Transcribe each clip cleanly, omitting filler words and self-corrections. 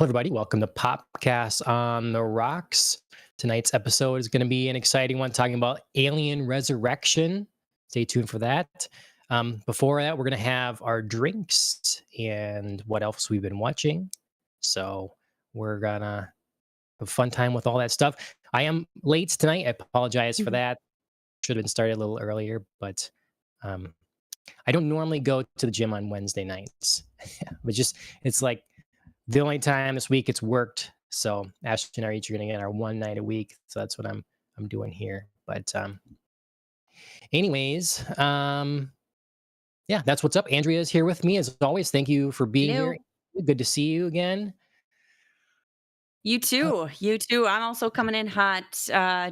Hello, everybody. Welcome to Popcast on the Rocks. Tonight's episode is going to be an exciting one talking about Alien Resurrection. Stay tuned for that. Before that, we're going to have our drinks and what else we've been watching. So we're going to have a fun time with all that stuff. I am late tonight. I apologize for Mhm. that. Should have been started a little earlier, but um, I don't normally go to the gym on Wednesday nights. but just, it's like, the only time this week it's worked. So Ashton and I each are going to get our one night a week. So that's what I'm doing here. But anyways, yeah, that's what's up. Andrea is here with me as always. Thank you for being here. Hello. Good to see you again. You Uh, too. You too. I'm also coming in hot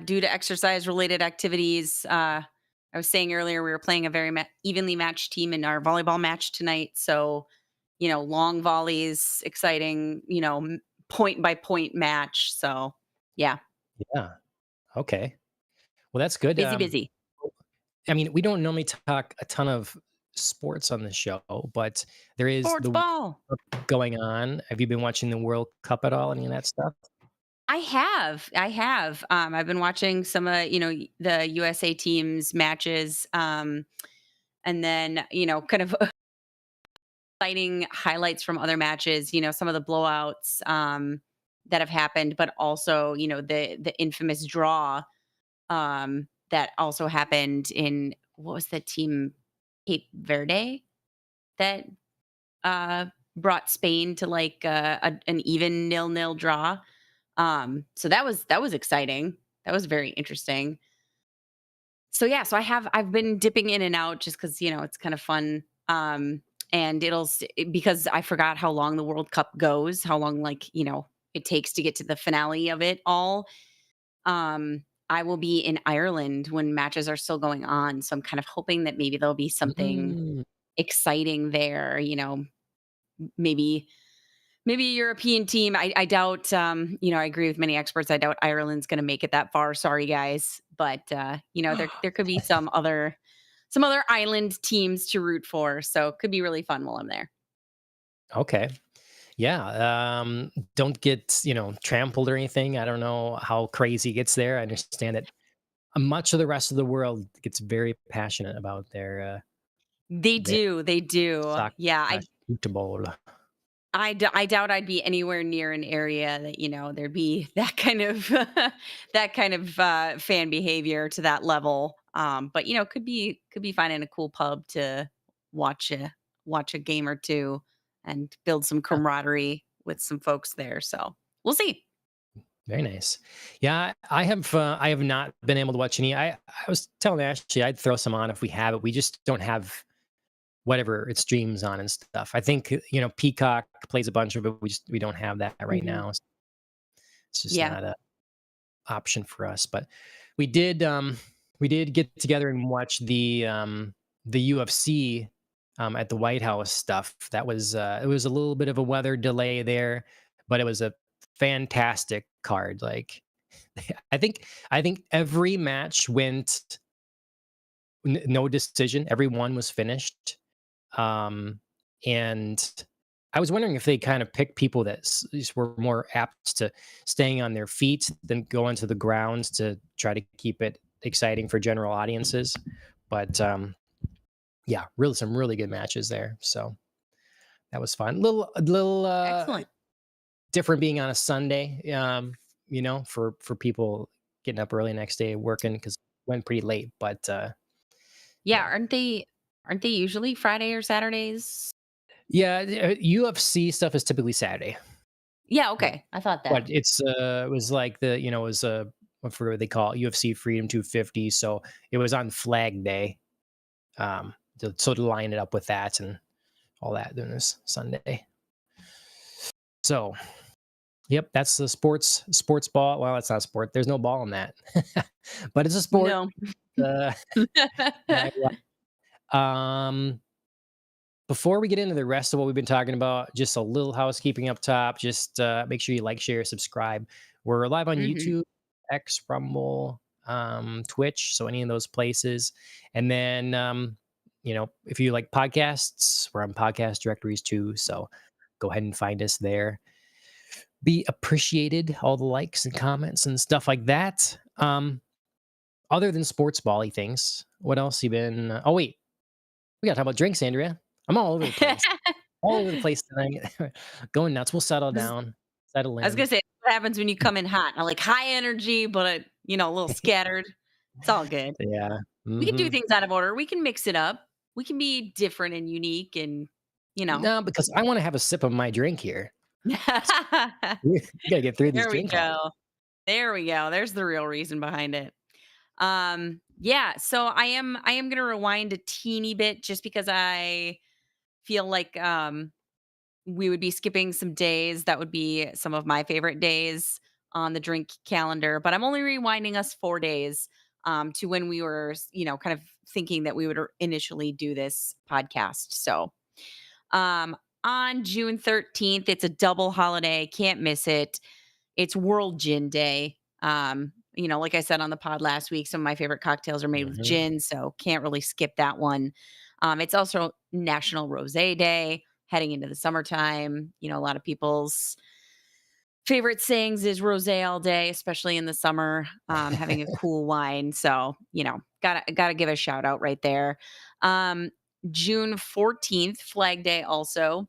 due to exercise related activities. I was saying earlier we were playing a very evenly matched team in our volleyball match tonight. So, long volleys, exciting, point by point match. So, yeah, yeah. Okay. Well, that's good. busy, busy. I mean, we don't normally talk a ton of sports on the show, but there is Sports the World ball. Cup going on. Have you been watching the World Cup at all? Any of that stuff? I have. I have. I've been watching some of, the USA team's matches. And then, kind of exciting highlights from other matches, some of the blowouts that have happened, but also, the infamous draw that also happened in what was the team Cape Verde that uh brought Spain to like an even nil-nil draw. So that was exciting. That was very interesting. So yeah, so I've been dipping in and out just because it's kind of fun. And because I forgot how long the World Cup goes, how long it takes to get to the finale of it all. I will be in Ireland when matches are still going on, so I'm kind of hoping that maybe there'll be something Mm, exciting there. Maybe a European team. I doubt. I agree with many experts. I doubt Ireland's going to make it that far. Sorry, guys, but there could be some other island teams to root for. So it could be really fun while I'm there. okay. Yeah, don't get, trampled or anything. I don't know how crazy it gets there. I understand that much of the rest of the world gets very passionate about They their do. They do. soccer Yeah. slash football. I doubt I'd be anywhere near an area that there'd be that kind of fan behavior to that level. But could be finding a cool pub to watch a watch a game or two and build some Yeah, camaraderie with some folks there. So we'll see. very nice. Yeah, I have not been able to watch any. I was telling Ashley I'd throw some on if we have it. We just don't have whatever it streams on and stuff. I think Peacock plays a bunch of it. We don't have that right Hmm. now. It's just Yeah. not a option for us. But we did we did get together and watch the UFC at the White House stuff. That was it was a little bit of a weather delay there, but it was a fantastic card. Like I think every match went no decision. Every one was finished. Um and I was wondering if they kind of picked people that were more apt to staying on their feet than going to the grounds to try to keep it exciting for general audiences. But yeah, really some really good matches there. So that was fun. A little Excellent. different being on a Sunday. For people getting up early next day working because went pretty late. But Yeah. yeah, Aren't they usually Friday or Saturdays? yeah, UFC stuff is typically Saturday. Yeah. But Okay. I thought that. but it was like it was I forget what they call it, UFC Freedom 250. So it was on Flag Day. To line it up with that and all that then this Sunday. So yep, that's the sports ball. Well, it's not a sport. There's no ball in that. but it's a sport. No. Uh, that um Before we get into the rest of what we've been talking about, just a little housekeeping up top. Just make sure you like, share, subscribe. We're live on Hmm. YouTube, X, Rumble, Twitch, so any of those places. And then, if you like podcasts, we're on podcast directories too. So go ahead and find us there. be appreciated, all the likes and comments and stuff like that. Other than sports bally things, what else you been? Oh wait, we gotta talk about drinks, Andrea. I'm all over the place. All over the place tonight. Going nuts. We'll settle This down, settle I was gonna in. say, what happens when you come in hot? I like high energy, but, a little scattered. It's all good. Yeah. We can do Hmm. things out of order. We can mix it up. We can be different and unique and, you know. No, because I want to have a sip of my drink here. We gotta get through this There we drink call. go. There we go. There's the real reason behind it. Yeah, so I am gonna rewind a teeny bit just because I feel like we would be skipping some days that would be some of my favorite days on the drink calendar, but I'm only rewinding us 4 days to when we were, kind of thinking that we would initially do this podcast. So, um on June 13th, it's a double holiday, can't miss it. It's World Gin Day. Like I said on the pod last week, some of my favorite cocktails are made with Hmm. gin, so can't really skip that one. It's also National Rosé Day, heading into the summertime. A lot of people's favorite sayings is rosé all day, especially in the summer, having a cool wine. So, gotta give a shout out right there. Um, June 14th, Flag Day also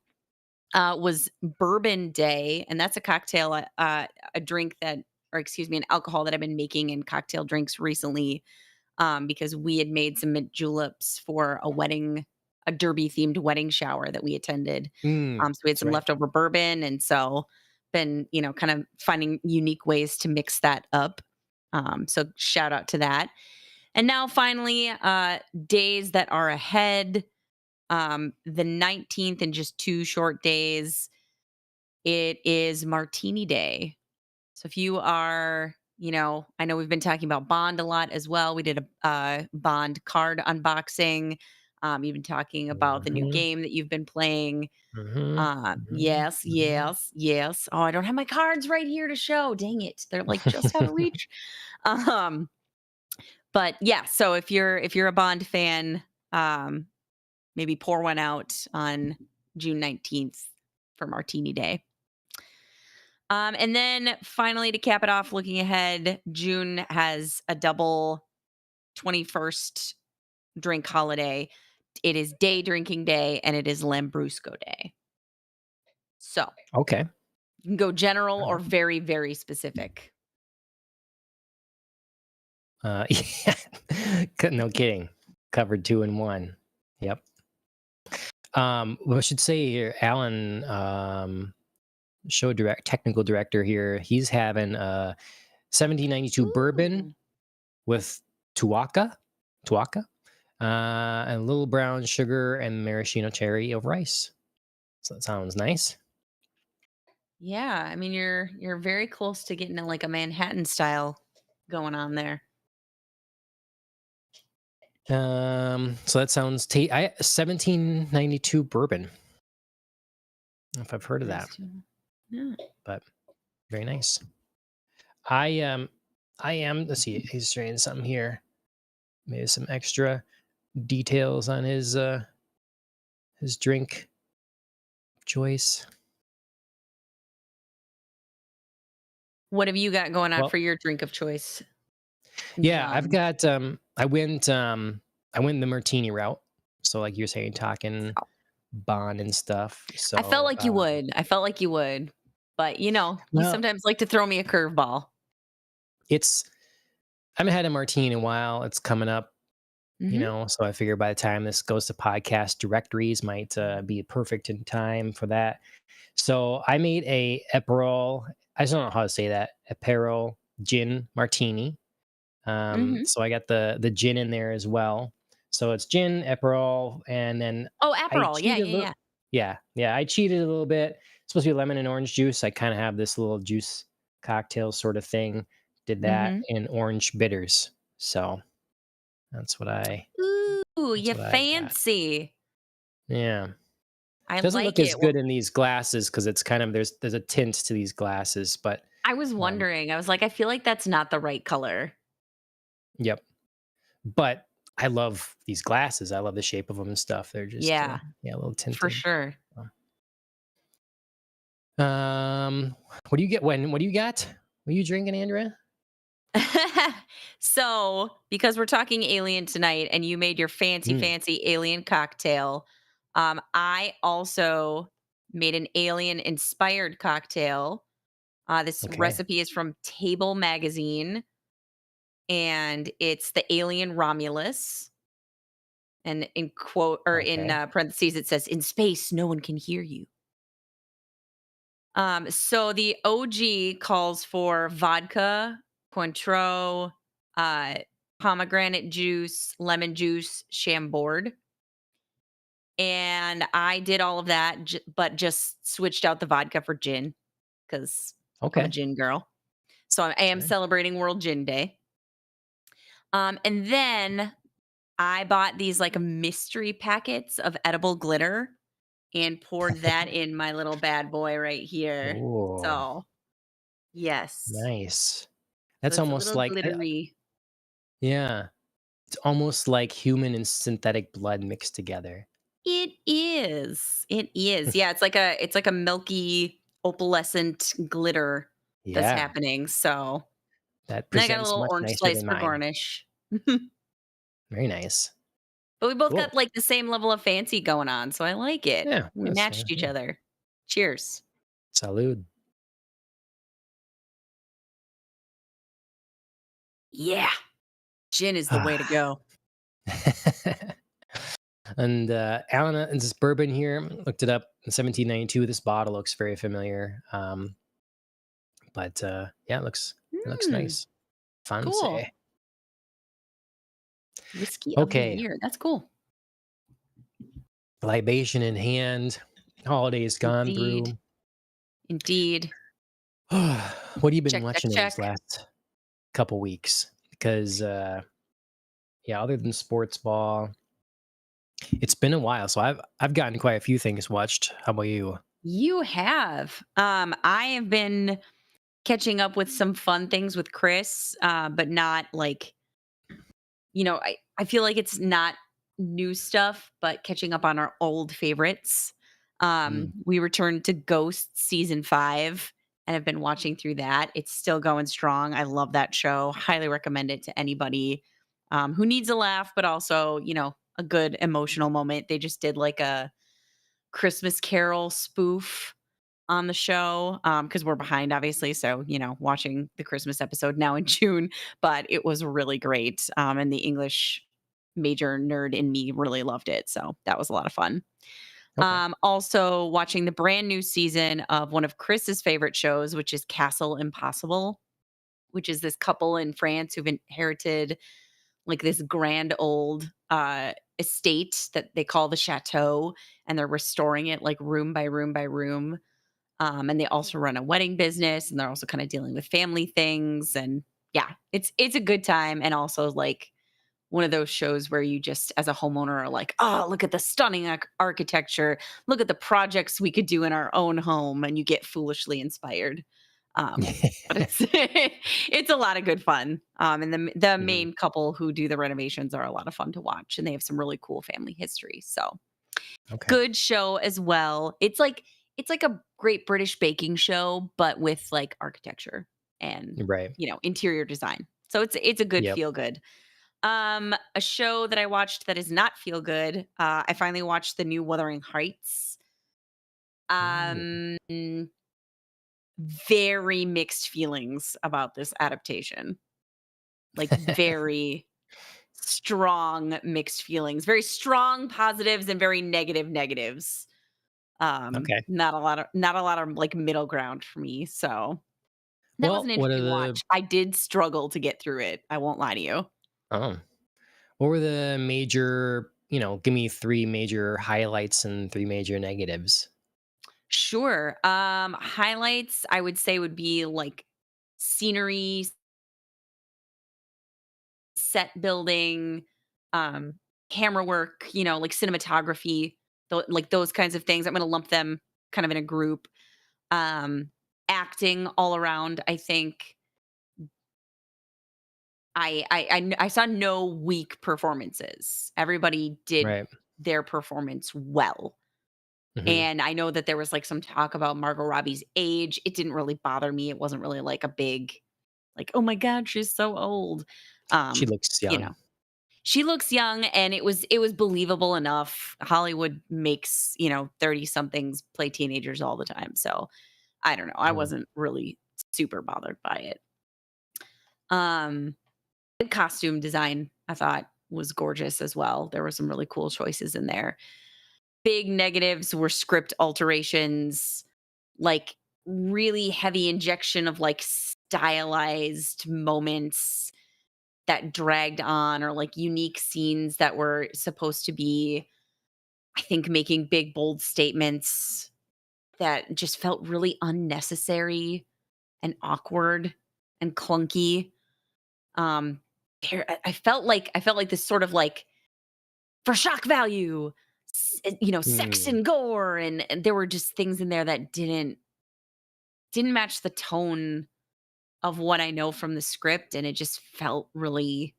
was Bourbon Day, and that's a cocktail, a drink that, or excuse me, an alcohol that I've been making in cocktail drinks recently, because we had made some mint juleps for a derby themed wedding shower that we attended. Mm, So we had that's some right. leftover bourbon, and so been kind of finding unique ways to mix that up. So shout out to that. And now finally, days that are ahead. The 19th in just 2 short days, it is Martini Day. So if you are, I know we've been talking about Bond a lot as well. We did a Bond card unboxing. You've been talking about the new Hmm. game that you've been playing. Hmm. Hmm. Yes, Hmm. yes, yes. Oh, I don't have my cards right here to show. Dang it. They're like just out of reach. Um, but yeah, so if you're a Bond fan, um, maybe pour one out on June 19th for Martini Day. And then finally, to cap it off, looking ahead, June has a double 21st drink holiday. It is day drinking day and it is Lambrusco Day. So Okay. you can go general All or right. very, very specific. Yeah. No kidding. Covered two in one. Yep. Well, I should say here, Alan, technical director here. He's having 1792 bourbon Ooh. with tuaca, and little brown sugar and maraschino cherry over rice. So that sounds nice. Yeah, I mean you're very close to getting like a Manhattan style going on there. So that sounds 1792 bourbon. I don't know if I've heard of Nice that, too. Yeah. but very nice. I um I am, let's see, he's trying something here. Maybe some extra details on his drink choice. What have you got going on Well, for your drink of choice, yeah, I've John? got I went the martini route. So like you're saying, talking bond and stuff. I felt So like you would. I felt like you would. But, you well, sometimes like to throw me a curveball. it's I haven't had a martini in a while. It's coming up, Mhm. so I figure by the time this goes to podcast directories might be perfect in time for that. So I made a Aperol. I just don't know how to say that. Aperol gin martini. Mhm. So I got the gin in there as well. So it's gin, Aperol, and then Oh, I Aperol. Yeah, cheated a yeah, little. yeah. Yeah, yeah, I cheated a little bit. It's supposed to be lemon and orange juice. I kind of have this little juice cocktail sort of thing. Did that Mhm. in orange bitters. So that's what I Ooh, that's you what I got. fancy. Yeah. I Doesn't like look as it. Well, good in these glasses because it's kind of there's a tint to these glasses, but I was um, wondering. I was like, I feel like that's not the right color. yep. But I love these glasses. I love the shape of them and stuff. They're just Yeah, yeah, a little for tinted. sure. So, Um, what do you get when what do you got? What are you drinking, Andrea? So, because we're talking alien tonight and you made your fancy, Mm, fancy alien cocktail, I also made an alien inspired cocktail. This okay, recipe is from Table Magazine and it's the alien Romulus. And in quote or in okay, parentheses, it says, "In space, no one can hear you." So the OG calls for vodka, Cointreau, uh, pomegranate juice, lemon juice, Chambord, and I did all of that, but just switched out the vodka for gin because I'm a okay, gin girl. So I am sure. celebrating World Gin Day. And then I bought these like mystery packets of edible glitter and poured that in my little bad boy right here. Ooh, So yes. nice. So That's it's a almost little like glittery. yeah, it's almost like human and synthetic blood mixed together. It is. It is. Yeah, it's like a milky opalescent glitter that's Yeah, happening. So that and then I got a presents little much orange nicer slice than for mine. garnish. Very nice. But we both Cool. got like the same level of fancy going on, so I like it. Yeah, We that's matched each yeah. other. Cheers. Salud. Yeah. Gin is the way to go. And Alan, this bourbon here, looked it up in 1792. This bottle looks very familiar. But yeah, it looks Hmm. nice. Cool. Fancy. Whiskey of the Okay, year. That's cool. libation in hand, holidays gone Indeed. through. Indeed. What have you been Check, check, watching in these check. last couple weeks? Because yeah, other than sports ball, it's been a while, so I've gotten quite a few things watched. How about you? You have. I have been catching up with some fun things with Chris, but not like, I feel like it's not new stuff, but catching up on our old favorites. Mm, We returned to Ghost season 5 and have been watching through that. It's still going strong. I love that show. Highly recommend it to anybody who needs a laugh, but also, a good emotional moment. They just did like a Christmas Carol spoof on the show because we're behind, obviously. So, watching the Christmas episode now in June, but it was really great. And the English major nerd in me really loved it. So that was a lot of fun. okay. Also, watching the brand new season of one of Chris's favorite shows, which is Castle Impossible, which is this couple in France who've inherited like this grand old estate that they call the chateau, and they're restoring it like room by room by room. And they also run a wedding business, and they're also kind of dealing with family things. And yeah, it's a good time, and also like one of those shows where you just, as a homeowner, are like, oh, look at the stunning architecture, look at the projects we could do in our own home, and you get foolishly inspired. But it's it's a lot of good fun. And the Mm, main couple who do the renovations are a lot of fun to watch, and they have some really cool family history. So okay. good show as well. It's like a Great British Baking Show, but with like architecture and Right. interior design. So it's a good Yep. feel good. A show that I watched that is not feel good. I finally watched the new Wuthering Heights. Ooh. Um, Very mixed feelings about this adaptation. Like very strong mixed feelings. Very strong positives and very negative negatives. Okay. Not a lot of like middle ground for me. So that was an Well, what are interesting the watch. I did struggle to get through it. I won't lie to you. oh, what were the major, give me 3 major highlights and 3 major negatives? Sure. Highlights I would say would be like scenery, set building, um, camera work, like cinematography, like those kinds of things. I'm going to lump them kind of in a group. Um, Acting all around, I think I saw no weak performances. Everybody did Right. their performance well. Mhm. And I know that there was, like, some talk about Margot Robbie's age. It didn't really bother me. It wasn't really, like, a big, like, "Oh my god, she's so old." She Um, looks you young. know, she looks young, and it was believable enough. Hollywood makes, 30 somethings play teenagers all the time, so I don't know. I Mhm. wasn't really super bothered by it. Um, the costume design I thought was gorgeous as well. There were some really cool choices in there. Big negatives were script alterations, like really heavy injection of like stylized moments that dragged on, or like unique scenes that were supposed to be, I think, making big bold statements that just felt really unnecessary and awkward and clunky. Um, I felt like this sort of like for shock value, sex Mm. and gore, and there were just things in there that didn't match the tone of what I know from the script, and it felt really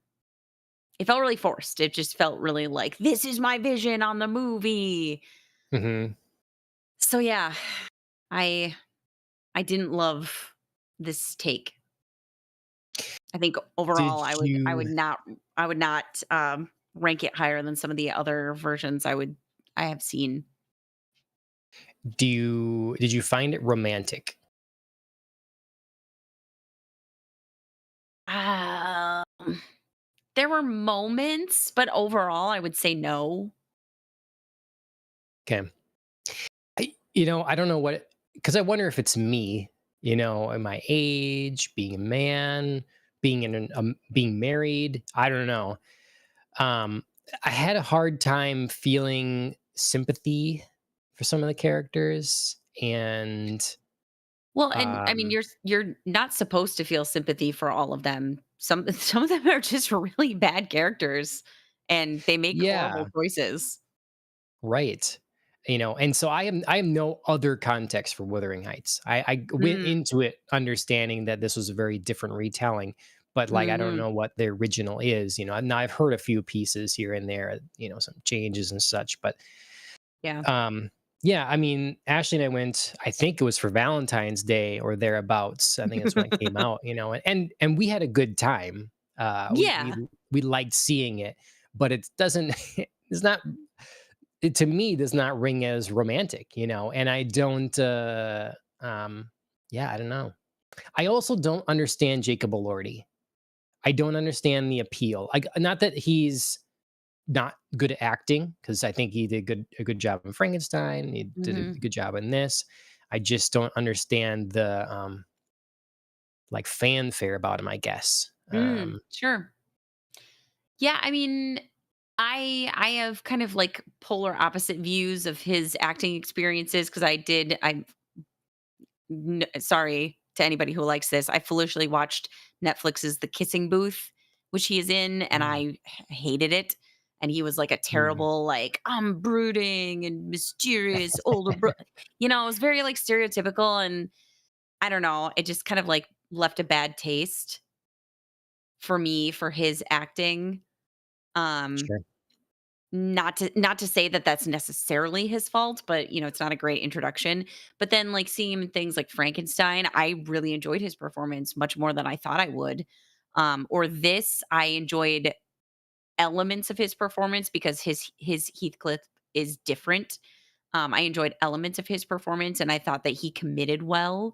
forced. It just felt really like, "This is my vision on the movie." Mhm. So, yeah, I I didn't love this take. I think Did overall, you I would not, rank it higher than some of the other versions I have seen. did you find it romantic? Um, there were moments, but overall, I would say no. 'Kay. I don't know what, because I wonder if it's me, at my age, being a man, being married. I don't know. Um, I had a hard time feeling sympathy for some of the characters, and Well, and I mean, um, you're not supposed to feel sympathy for all of them. Some some of them are just really bad characters, and they make horrible yeah, choices. right. And so I have no other context for Wuthering Heights. I went Mm, into it understanding that this was a very different retelling, but like I don't mhm, know what the original is. Now I've heard a few pieces here and there, some changes and such, but yeah. um, yeah, I mean, Ashley and I went, I think it was for Valentine's Day or thereabouts. I think that's when it came out, and we had a good time. We Yeah. we liked seeing it, but it doesn't it's not it to me does not ring as romantic, and I don't um yeah, I don't know. I also don't understand Jacob Elordi. I don't understand the appeal. Like, not that he's not good at acting, because I think he did a good job in Frankenstein. He did a Mhm. good job in this. I just don't understand the like fanfare about him, I guess. Sure. Yeah, I mean, I have kind of like polar opposite views of his acting experiences because sorry to anybody who likes this. I foolishly watched Netflix's The Kissing Booth, which he is in, and Mm, hated it. And he was like a mm, terrible, like, I'm brooding and mysterious older bro. It was very like stereotypical. And I don't know, it just kind of like left a bad taste for me for his acting. Um, sure. not to say that that's necessarily his fault, but, it's not a great introduction. But then, like, seeing him in things like Frankenstein, I really enjoyed his performance much more than I thought I would. Or this, I enjoyed elements of his performance because his Heathcliff is different. I enjoyed elements of his performance, and I thought that he committed well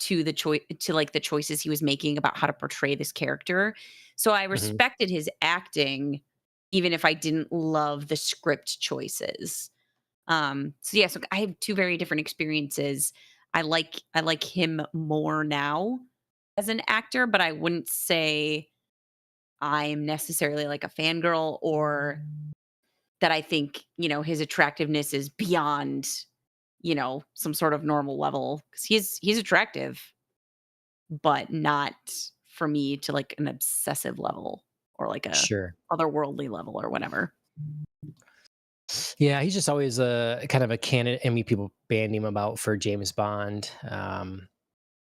to like the choices he was making about how to portray this character. So I Hmm. respected his acting, even if I didn't love the script choices. So yeah, so I have two very different experiences. I like him more now as an actor, but I wouldn't say I'm necessarily like a fangirl, or that I think, his attractiveness is beyond, some sort of normal level, because he's attractive, but not for me to like an obsessive level, or like a Sure. otherworldly level or whatever. Yeah, he's just always a kind of a candidate. I mean, people banned him about for James Bond.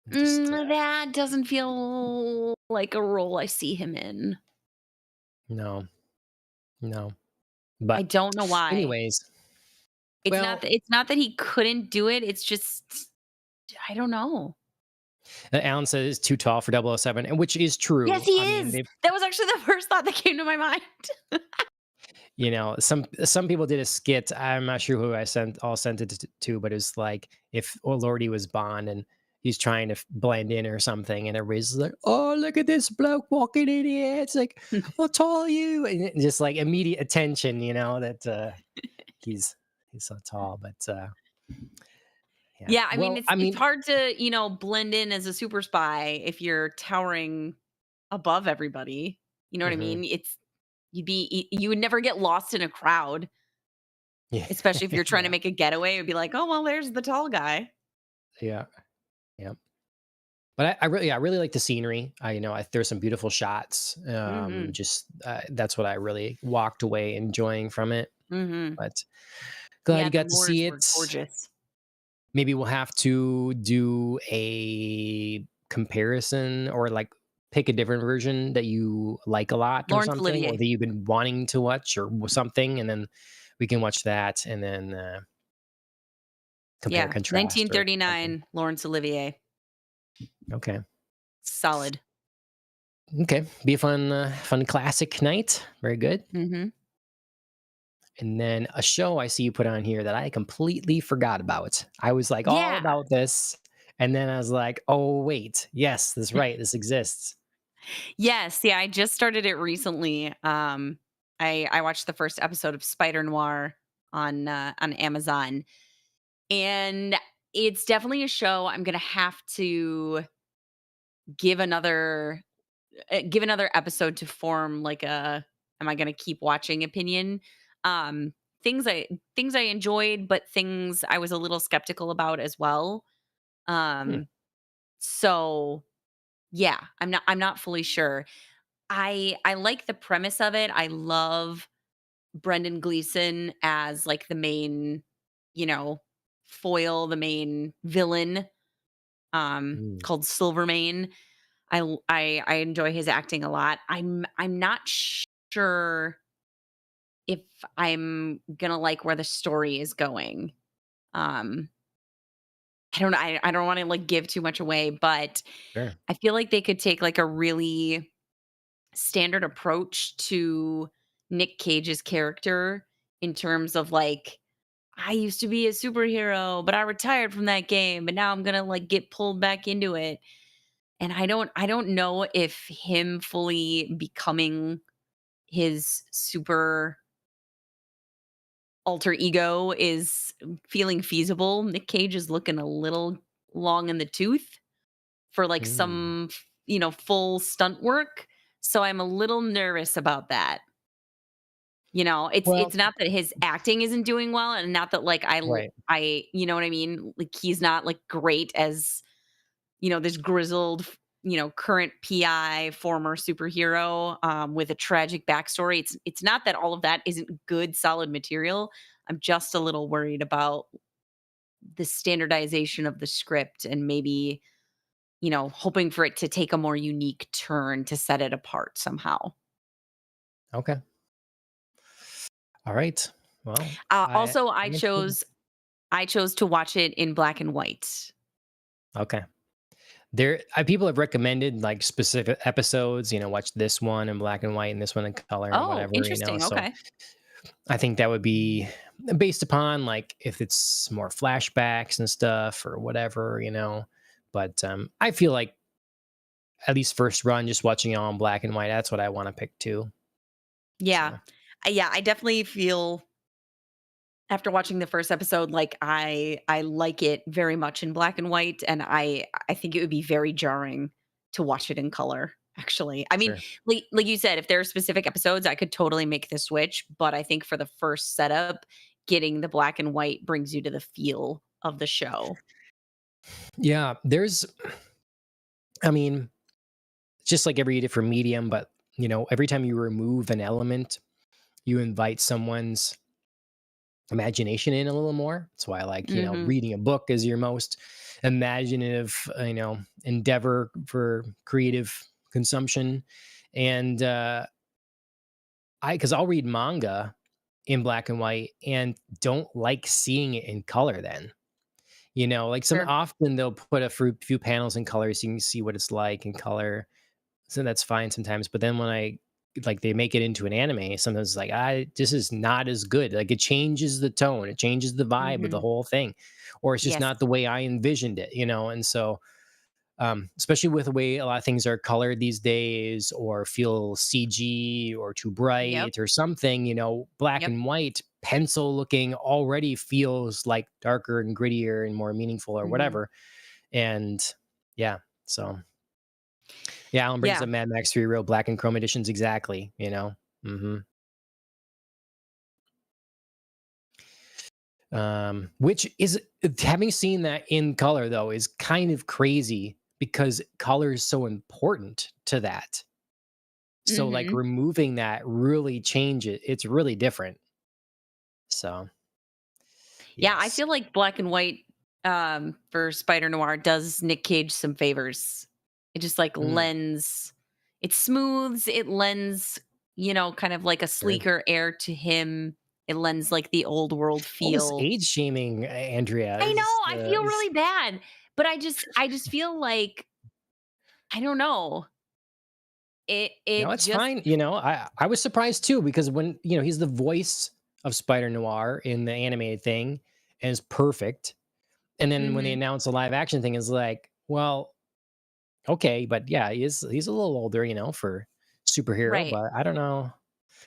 Just That doesn't feel like a role I see him in. no, no. I But don't know why. anyways, Well, it's not that he couldn't do it, it's just I don't know. Alan says too tall for 007, and which is Yes, true. he I mean, is. they've That was actually the first thought that came to my mind. some people did a skit. I'm not sure who I sent it to, but it's like if Lordy was Bond and he's trying to blend in or something, and everybody's like, "Oh, look at this bloke walking in here." It's like, "How tall are you?" And just like immediate attention, that he's he's so tall. But yeah, Yeah, I mean, well, I it's mean, hard to, blend in as a super spy if you're towering above everybody. You know what I mhm. mean? You would never get lost in a crowd, Yeah, especially if you're trying to yeah, make a getaway. It'd be like, "Oh, well, there's the tall guy." yeah, yeah. But I really like the scenery. There's some beautiful shots. Mhm. Just that's what I really walked away enjoying from it. Mhm. But glad Yeah, you the got to moors see were it. gorgeous. Maybe we'll have to do a comparison, or like pick a different version that you like a lot or Laurence something, or Olivier. that you've been wanting to watch or something, and then we can watch that and then compare Yeah, contrast or something. 1939, Laurence Olivier. Okay. Solid. Okay. Be a fun classic night. Very good. Mhm. And then a show I see you put on here that I completely forgot about. I was like all Yeah. about this. And then I was like, oh, wait. Yes, that's right. This exists. Yes, yeah, I just started it recently. I watched the first episode of Spider Noir on Amazon, and it's definitely a show I'm gonna have to give another give another episode to form like a am I gonna keep watching opinion. Um, things I things I enjoyed, but things I was a little skeptical about as well. Hmm. Um, so yeah, I'm not fully sure. I like the premise of it. I love Brendan Gleeson as like the main, you know, foil, the main villain, Mm. called Silvermane. I enjoy his acting a lot. I'm not sure if I'm gonna like where the story is going. Um, I don't want to like give too much away, but Sure. I feel like they could take like a really standard approach to Nick Cage's character in terms of like I used to be a superhero, but I retired from that game, but now I'm going to like get pulled back into it. And I don't know if him fully becoming his super alter ego is feeling feasible. Nick Cage is looking a little long in the tooth for like Mm. some, full stunt work. So I'm a little nervous about that. It's Well, not that his acting isn't doing well and not that, like, right. you know what I mean? Like, he's not, like, great as, this grizzled, current PI, former superhero, with a tragic backstory. It's not that all of that isn't good, solid material. I'm just a little worried about the standardization of the script and maybe, hoping for it to take a more unique turn to set it apart somehow. Okay. All right. Well, Also, I'm interested. I chose to watch it in black and white. Okay. People have recommended like specific episodes, watch this one in black and white and this one in color and Oh, whatever. interesting, So okay. I think that would be based upon like if it's more flashbacks and stuff or whatever. But I feel like at least first run, just watching it all in black and white, that's what I want to pick too. Yeah. So Yeah, I definitely feel after watching the first episode, like, I like it very much in black and white, and I think it would be very jarring to watch it in color, actually. I mean, sure. like you said, if there are specific episodes, I could totally make the switch, but I think for the first setup, getting the black and white brings you to the feel of the show. Yeah, I mean, it's just like every different medium, but every time you remove an element, you invite someone's imagination in a little more. That's why I like, Mhm. reading a book is your most imaginative, endeavor for creative consumption. And because I'll read manga in black and white and don't like seeing it in color then. Like some Sure. often they'll put a few panels in color so you can see what it's like in color. So that's fine sometimes. But then when they make it into an anime, sometimes it's like, this is not as good. Like it changes the tone, it changes the vibe of the Mhm. whole thing, or it's just Yes. not the way I envisioned it. And so especially with the way a lot of things are colored these days or feel CG or too Yep. bright or something, black Yep. and white, pencil looking already feels like darker and grittier and more meaningful or Mhm. whatever. And yeah, so yeah, Alan brings Yeah. up Mad Max 3 real black and chrome editions exactly. hmm which is having seen that in color though is kind of crazy because color is so important to that. So, like, Mhm. removing that really change it it's really different. So, Yeah, I yes. feel like black and white, for Spider Noir does Nick Cage some favors. It just, like, Mm, lends it smooths, it lends, kind of like a sure. sleeker air to him. It lends, like, the old world All this feel. age shaming, Andrea, I know, I feel is really bad, but I just feel like I don't know. no, It it's just fine, I was surprised too because when, he's the voice of Spider Noir in the animated thing, and it's perfect, and then when they Mhm, announce a live action thing, it's like, well, okay, but yeah, he's a little older, for superhero, right, but I don't know.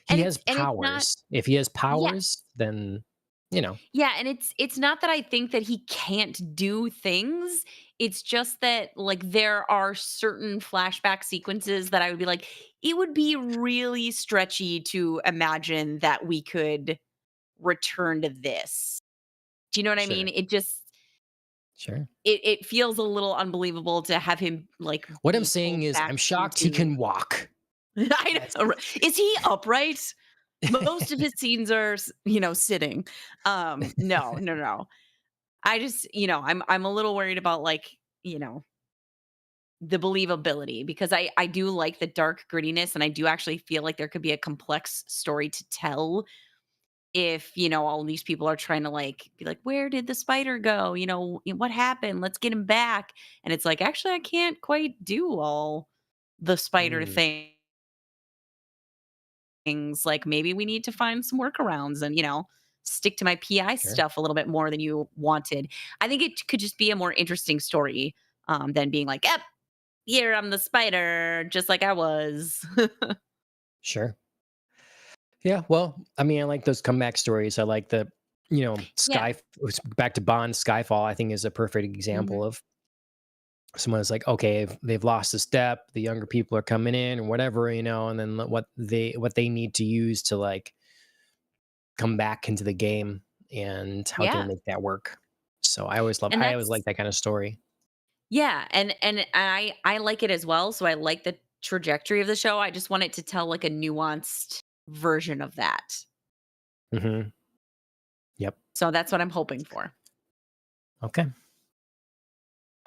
He and has it's not. powers. If he has Yeah. powers, then, you know. Yeah, and it's not that I think that he can't do things. It's just that like there are certain flashback sequences that I would be like, it would be really stretchy to imagine that we could return to this. Do you know what I mean? Sure, It just sure. it feels a little unbelievable to have him like What I'm be saying pulled is back I'm shocked he into. can walk. I That's know. Is he upright? Most of his scenes are, sitting. No, no, no. I just, I'm a little worried about like, the believability because I do like the dark grittiness and I do actually feel like there could be a complex story to tell if, all these people are trying to like be like, where did the spider go? What happened? Let's get him back. And it's like, actually, I can't quite do all the spider Mm, things. Like maybe we need to find some workarounds and, stick to my PI sure, stuff a little bit more than you wanted. I think it could just be a more interesting story than being like, yep, here I'm the spider, just like I was. sure. Yeah, well, I mean, I like those comeback stories. I like the, Yeah. back to Bond, Skyfall, I think is a perfect example Mhm. of someone that's like, okay, they've lost a step, the younger people are coming in or whatever, and then what they need to use to like come back into the game and how can they Yeah. make that work. So And I always like that's that kind of story. yeah, and I like it as well, so I like the trajectory of the show. I just want it to tell like a nuanced version of that. hmm Yep. So that's what I'm hoping for. Okay.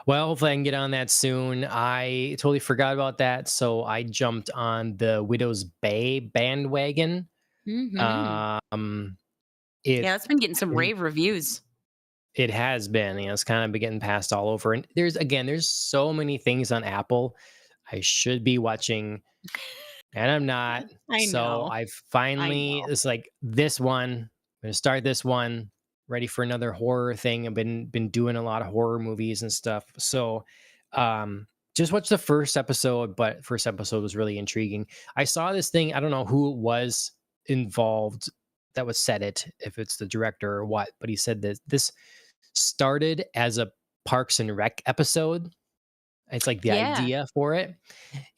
Well, hopefully I can get on that soon. I totally forgot about that, so I jumped on the Widow's Bay bandwagon. Mhm. Um, Yeah, it it's been getting some and rave reviews. it has been, it's kind of been getting passed all over. And there's so many things on Apple I should be watching, and I'm not. I So know. I've I finally know. it's like this one. I'm gonna start this one. Ready for another horror thing. I've been doing a lot of horror movies and stuff. So just watched the first episode, but first episode was really intriguing. I saw this thing, I don't know who was involved that was said it, if it's the director or what, but he said that this started as a Parks and Rec episode. It's like the Yeah, idea for it.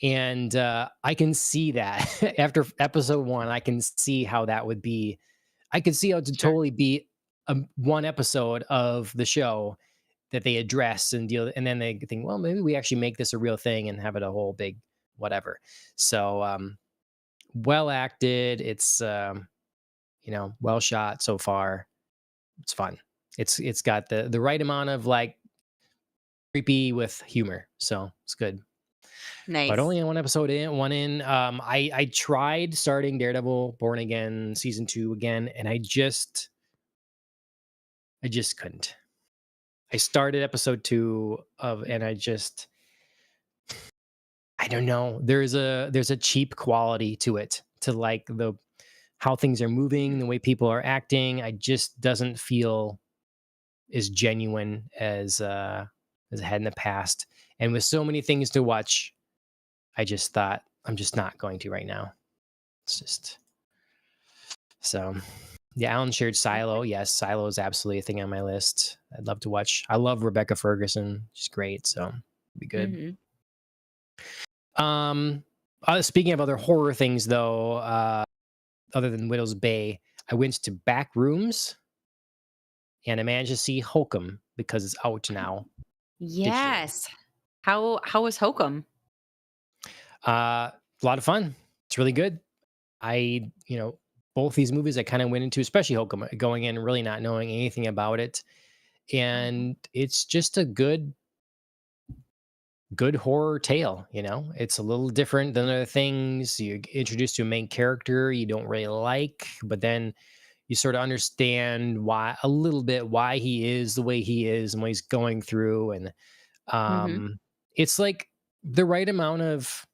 And I can see that after episode one, I can see how that would be. I could see how it would sure. totally be one episode of the show that they address and deal, and then they think, well, maybe we actually make this a real thing and have it a whole big whatever. So, well acted. It's well shot so far. It's fun. It's got the right amount of like creepy with humor, so it's good. but Nice. only in one in. I tried starting Daredevil Born Again season 2 again, and I just couldn't. I started episode 2 of and I don't know. There's a cheap quality to it, to like the how things are moving, the way people are acting. I just doesn't feel as genuine as it had in the past. And with so many things to watch, I just thought I'm just not going to right now. It's just so yeah, Alan shared Silo. Okay. Yes, Silo is absolutely a thing on my list. I'd love to watch. I love Rebecca Ferguson. She's great, so it'd be good. Mhm. Um Speaking of other horror things though, other than Widow's Bay, I went to Back Rooms and I managed to see Hokum because it's out now digitally. Yes. How was Hokum? A lot of fun. It's really good. Both these movies I kind of went into, especially Hokum, going in really not knowing anything about it. Mhm. And it's just a good horror tale. It's a little different than other things. You're introduced to a main character you don't really like, but then you sort of understand why a little bit why he is the way he is and what he's going through. And Mhm. it's like the right amount of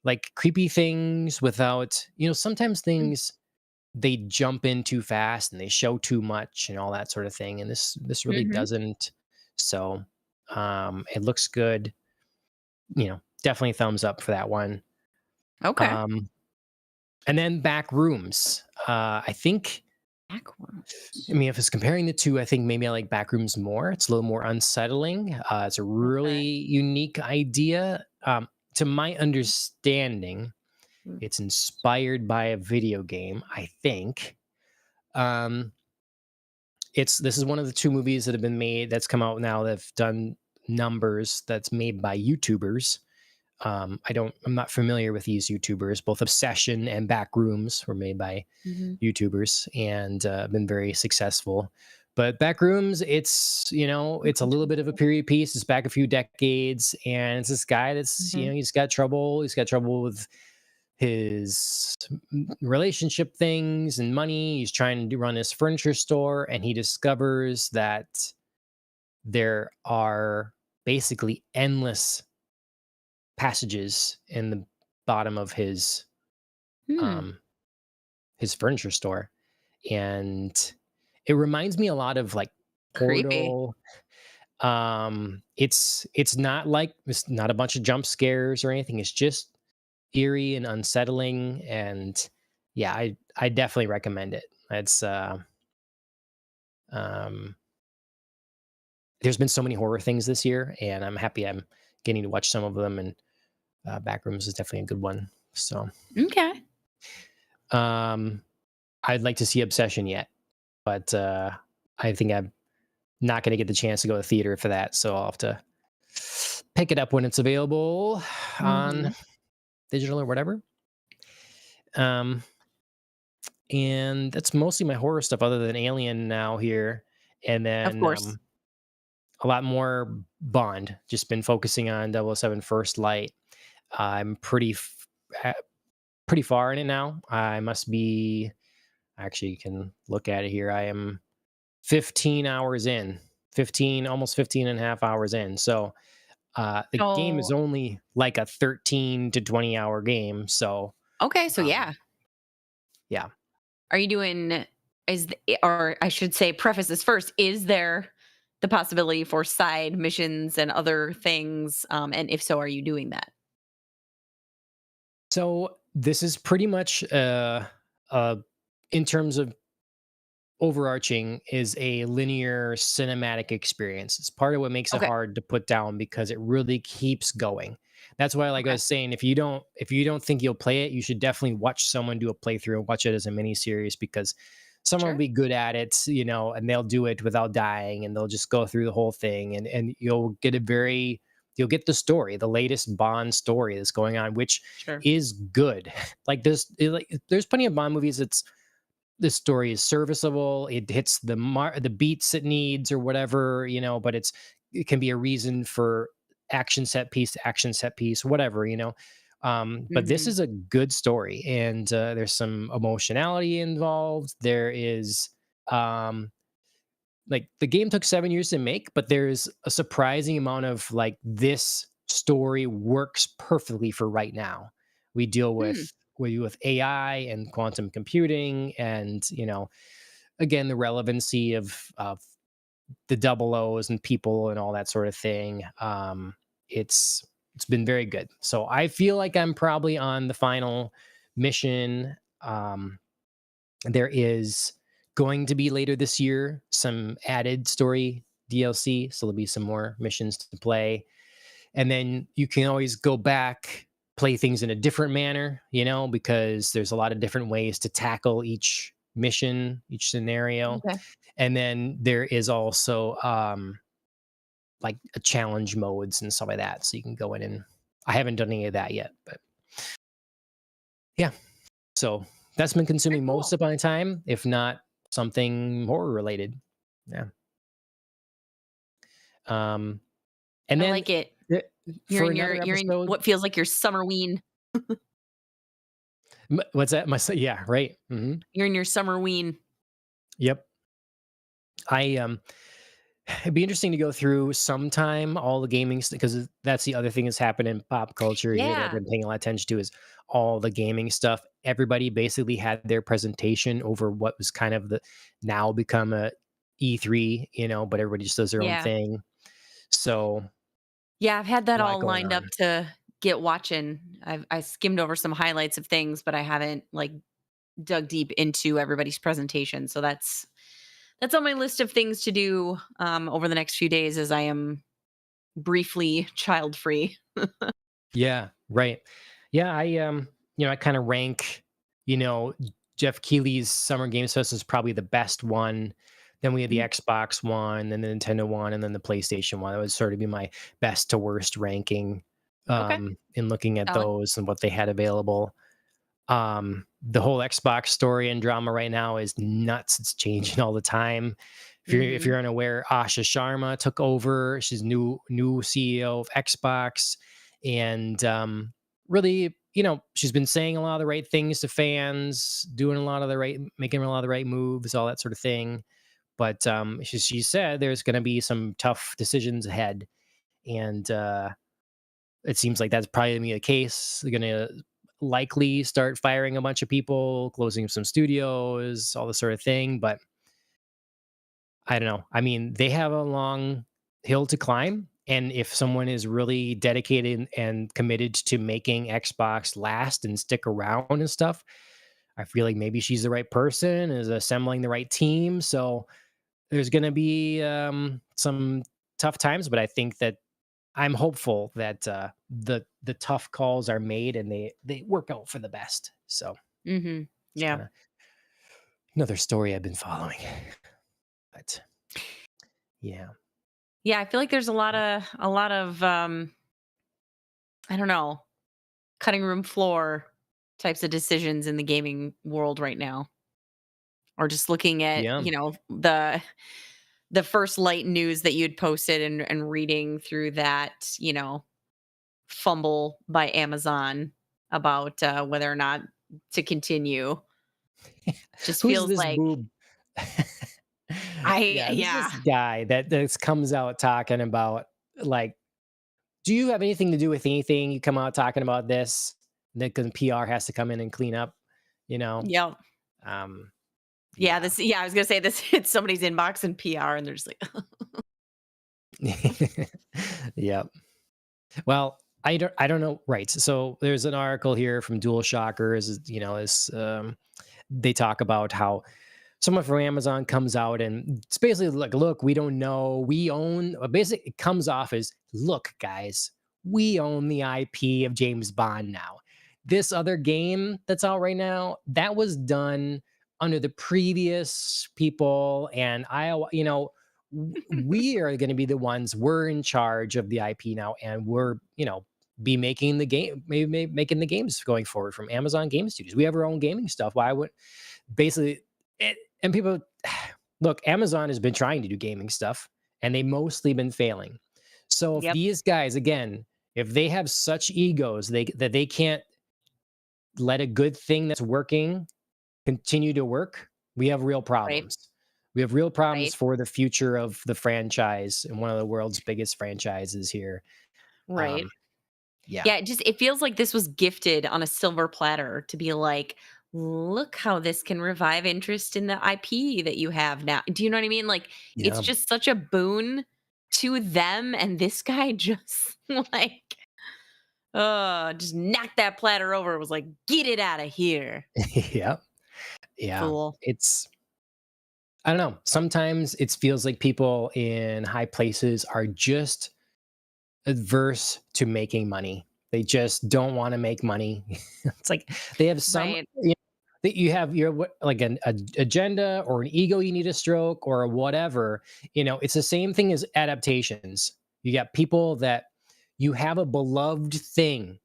like creepy things without, sometimes Mm. things they jump in too fast and they show too much and all that sort of thing. And this really Mhm. doesn't. So it looks good. Definitely thumbs up for that one. Okay. Um and then Back Rooms. I think I Backrooms. mean if it's comparing the two, I think maybe I like Back Rooms more. It's a little more unsettling. It's a really Okay. unique idea. To my understanding, Mm. it's inspired by a video game, I think. Um, this is one of the two movies that have been made that's come out now that have done numbers that's made by YouTubers. I'm not familiar with these YouTubers. Both Obsession and Backrooms were made by Mhm. YouTubers and been very successful. But Backrooms, it's a little bit of a period piece. It's back a few decades, and it's this guy that's Mhm. he's got trouble. He's got trouble with his relationship things and money. He's trying to run his furniture store, and he discovers that there are basically endless passages in the bottom of Hmm. um, his furniture store, and it reminds me a lot of like Creepy. Portal. It's not a bunch of jump scares or anything. It's just eerie and unsettling, and yeah, I definitely recommend it. Um there's been so many horror things this year, and I'm happy I'm getting to watch some of them, and Backrooms is definitely a good one. So Okay. um I'd like to see Obsession yet, but I think I'm not going to get the chance to go to the theater for that, so I'll have to pick it up when it's available on Mhm. digital or whatever. Um and that's mostly my horror stuff other than Alien now here. And Of then course. a lot more Bond. Just been focusing on 007 First Light. I'm pretty far in it now. I must be actually you can look at it here. I am 15 hours in. 15 almost 15 and a half hours in. So the game is So only like a 13 to 20-hour game. So okay, so um yeah. yeah. Are you doing or I should say preface this first, is there the possibility for side missions and other things? And if so, are you doing that? So this is pretty much uh in terms of overarching is a linear cinematic experience. It's part of what makes it Okay. hard to put down because it really keeps going. That's why, like I Okay. was saying, if you don't think you'll play it, you should definitely watch someone do a playthrough and watch it as a mini series because someone will Sure. be good at it, and they'll do it without dying and they'll just go through the whole thing and you'll get the story, the latest Bond story that's going on, which Sure. is good. There's plenty of Bond movies that's the story is serviceable. It hits the beats it needs or whatever, but it can be a reason for action set piece, whatever, but this Mhm. is a good story, and there's some emotionality involved. There is, um, like, the game took 7 years to make, but there's a surprising amount of, like, this story works perfectly for right now. We deal Mm. with AI and quantum computing, and again, the relevancy of the double O's and people and all that sort of thing. It's it's been very good. So I feel like I'm probably on the final mission. There is going to be later this year some added story DLC, so there'll be some more missions to play, and then you can always go back, play things in a different manner, because there's a lot of different ways to tackle each mission, each scenario. Okay. And then there is also like a challenge modes and stuff like that, so you can go in and I haven't done any of that yet, but yeah. So that's been Very consuming most cool. of my time, if not something horror related. Yeah. Um, and I then like it. eh, You're for in your another you're in episode, what feels like your summerween. what's that? Yeah, right. You're in your summerween. Yep. I it'd be interesting to go through sometime all the gaming because that's the other thing that's happened in pop culture here that I've Yeah. been paying a lot of attention to is all the gaming stuff. Everybody basically had their presentation over what was kind of the now become a E3, but everybody just does their own Yeah. thing. So Yeah, I've had a that lot all going lined up on. to get watching. I skimmed over some highlights of things, but I haven't, like, dug deep into everybody's presentation, so that's on my list of things to do, over the next few days as I am briefly child-free. Yeah, right. Yeah, I kind of rank, you know, Jeff Keighley's Summer Games Fest is probably the best one. Then we had the Mhm. Xbox one, then the Nintendo one, and then the PlayStation one. That would sort of be my best to worst ranking Okay, in looking at solid. those and what they had available. The whole Xbox story and drama right now is nuts. It's changing all the time. If you're Mhm. unaware, Asha Sharma took over. She's new CEO of Xbox, and really, she's been saying a lot of the right things to fans, doing a lot of the right, making a lot of the right moves, all that sort of thing. But she said there's going to be some tough decisions ahead, and it seems like that's probably gonna be the case. They're gonna likely start firing a bunch of people, closing some studios, all this sort of thing. But I don't know. I mean, they have a long hill to climb. And if someone is really dedicated and committed to making Xbox last and stick around and stuff, I feel like maybe she's the right person, is assembling the right team. So there's going to be some tough times, but I think that I'm hopeful that the tough calls are made and they work out for the best. So Mhm. it's Yeah. kind of another story I've been following. But yeah, Yeah, I feel like there's a lot of, I don't know, cutting room floor types of decisions in the gaming world right now. Or just looking at, yeah, the first light news that you'd posted and reading through that, fumble by Amazon about, whether or not to continue. Just who's feels this like boob? I Yeah, who's yeah. this guy that comes out talking about, like, do you have anything to do with anything? You come out talking about this, then PR has to come in and clean up, you know? Yep. Um, Yeah, yeah. this yeah, I was gonna say this hits somebody's inbox in PR and they're just like, Yep. Well, I don't know. Right. So there's an article here from Dual Shockers, is they talk about how someone from Amazon comes out and it's basically like, look, we don't know. We own basically it comes off as, look, guys, we own the IP of James Bond now. This other game that's out right now, that was done under the previous people, and we are going to be the ones. We're in charge of the IP now, and we're be making the game, maybe making the games going forward from Amazon Game Studios. We have our own gaming stuff. Why would basically it, and people look, Amazon has been trying to do gaming stuff and they mostly been failing. So if Yep. these guys, again, if they have such egos that they can't let a good thing that's working continue to work, we have real Right. problems. We have real problems Right. for the future of the franchise and one of the world's biggest franchises here. Right. Um, yeah. Yeah, it feels like this was gifted on a silver platter to be like, "Look how this can revive interest in the IP that you have now." Do you know what I mean? Like, it's Yeah. just such a boon to them, and this guy just, like, just knocked that platter over, was like, "Get it out of here, Yeah. Yeah. fool." It's I don't know. Sometimes it feels like people in high places are just adverse to making money. They just don't want to make money. It's like they have some Right, that you have your like an agenda or an ego you need to stroke or whatever. It's the same thing as adaptations. You got people that you have a beloved thing.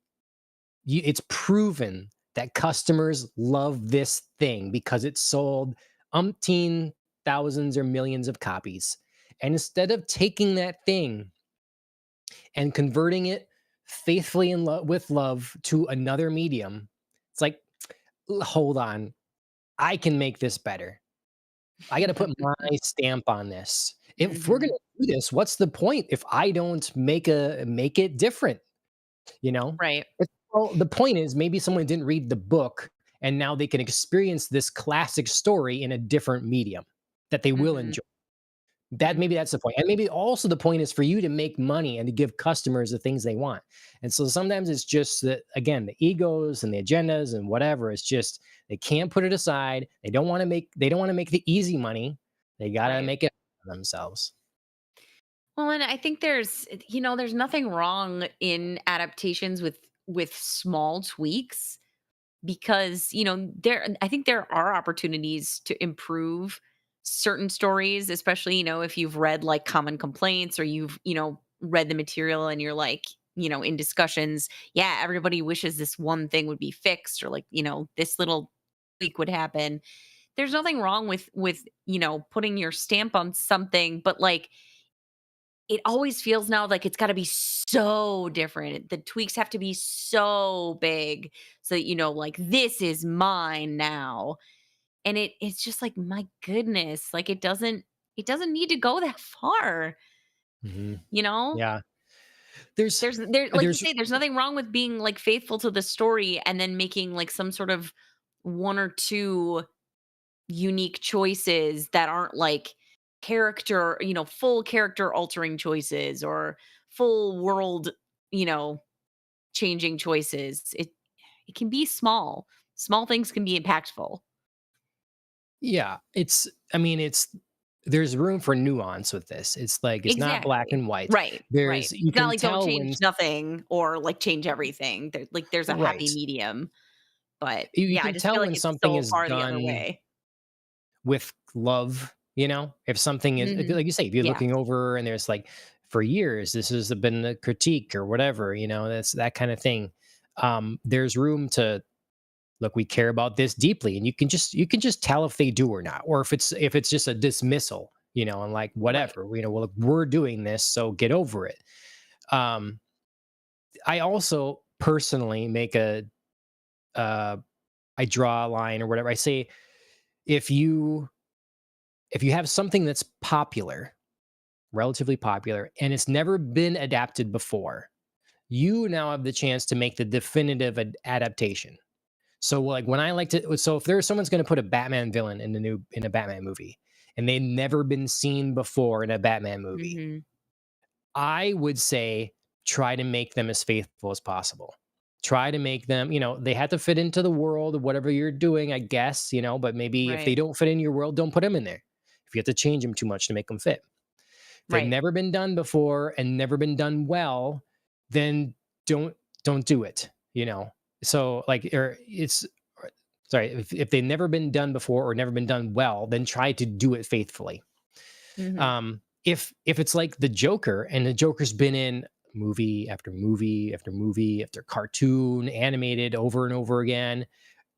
It's proven that customers love this thing because it sold umpteen thousands or millions of copies. And instead of taking that thing and converting it faithfully with love to another medium, it's like, hold on, I can make this better. I got to put my stamp on this. If we're going mhm, to do this, what's the point if I don't make it different? You know? right, Well, the point is maybe someone didn't read the book and now they can experience this classic story in a different medium that they will mhm, enjoy. Maybe mhm, that's the point. And maybe also the point is for you to make money and to give customers the things they want. And so sometimes it's just that again, the egos and the agendas and whatever, it's just they can't put it aside. They don't want to make the easy money. They gotta right. make it for themselves. Well, and I think there's nothing wrong in adaptations with small tweaks because, I think there are opportunities to improve certain stories, especially, if you've read like Common Complaints or you've, read the material and you're like, in discussions, yeah, everybody wishes this one thing would be fixed or like, this little tweak would happen. There's nothing wrong with, putting your stamp on something, but like it always feels now like it's gotta be so different. The tweaks have to be so big so that, like, "This is mine now." And it's just like, my goodness, like, it doesn't need to go that far, Mhm. you know? Yeah. There's There like you there's say, there's nothing wrong with being, like, faithful to the story and then making, like, some sort of 1 or 2 unique choices that aren't like full character altering choices or full world, you know, changing choices. It can be small. Small things can be impactful. Yeah, I mean, there's room for nuance with this. It's like it's not black Exactly. and white. Right. Right. You It's not can like don't tell when change nothing or like change everything. There's a right. happy medium. But You yeah, I can just tell feel like when it's something so is far the other done way. with love, if something is Hmm. like you say, if you're Yeah. looking over and there's like for years this has been a critique or whatever, that's that kind of thing. There's room to look, we care about this deeply, and you can just tell if they do or not, or if it's just a dismissal, and like Right. whatever, well, look, we're doing this, so get over it. um I also personally make uh I draw a line or whatever. I say if you have something that's popular, relatively popular, and it's never been adapted before, you now have the chance to make the definitive adaptation. So like when I like to so if there's someone's going to put a Batman villain in a Batman movie and they've never been seen before in a Batman movie, Hmm. I would say try to make them as faithful as possible. Try to make them, they have to fit into the world of whatever you're doing, I guess, but maybe if they Right. don't fit in your world, don't put them in there. If you have to change them too much to make them fit. If they've Right. never been done before and never been done well, then don't don't do it, So like sorry, if they've never been done before or never been done well, then try to do it faithfully. Hmm. If it's like the Joker and the Joker's been in movie after movie after movie after cartoon animated over and over again,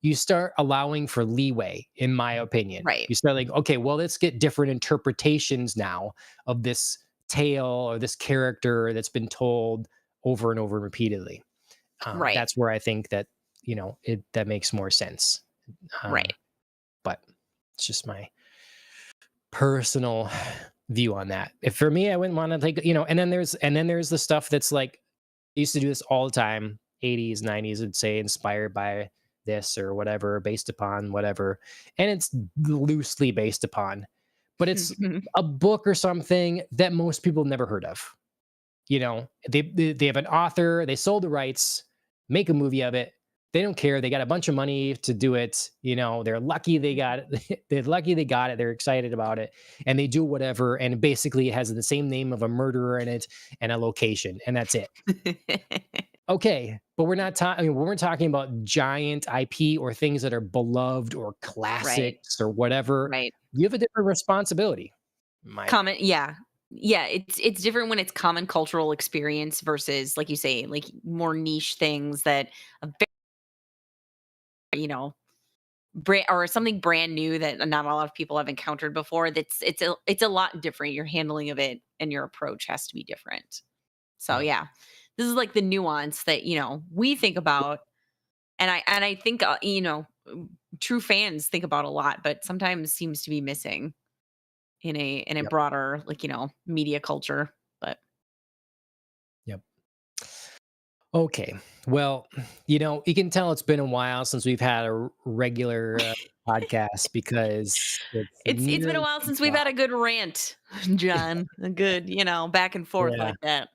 you start allowing for leeway, in my opinion. Right. You start like, okay, well, let's get different interpretations now of this tale or this character that's been told over and over repeatedly. Right. That's where I think that it that makes more sense. Um, Right. but it's just my personal view on that. If for me, I wouldn't want to take, and then there's the stuff that's like I used to do this all the time. 80s, 90s would say inspired by this or whatever, based upon whatever, and it's loosely based upon, but it's a book or something that most people never heard of. They have an author, they sold the rights, make a movie of it. They don't care. They got a bunch of money to do it. They're lucky they got it. They're lucky they got it. They're excited about it. And they do whatever. And basically it has the same name of a murderer in it and a location. And that's it. Okay. But we're not talking when we're talking about giant IP or things that are beloved or Right. classics or whatever, Right. you have a different responsibility. in My Common yeah. Yeah, it's different when it's common cultural experience versus, like you say, like, more niche things that a you know, brand or something brand new that not a lot of people have encountered before, it's a lot different. Your handling of it and your approach has to be different. So, Yep. yeah. This is, like, the nuance that, we think about, and I think, true fans think about a lot, but sometimes seems to be missing in a Yep. broader, like, media culture, but Yep. Okay. Well, you can tell it's been a while since we've had a regular podcast because it's it's been a nearly while been since a we've had while. a good rant, John, a good, back and forth Yeah. like that.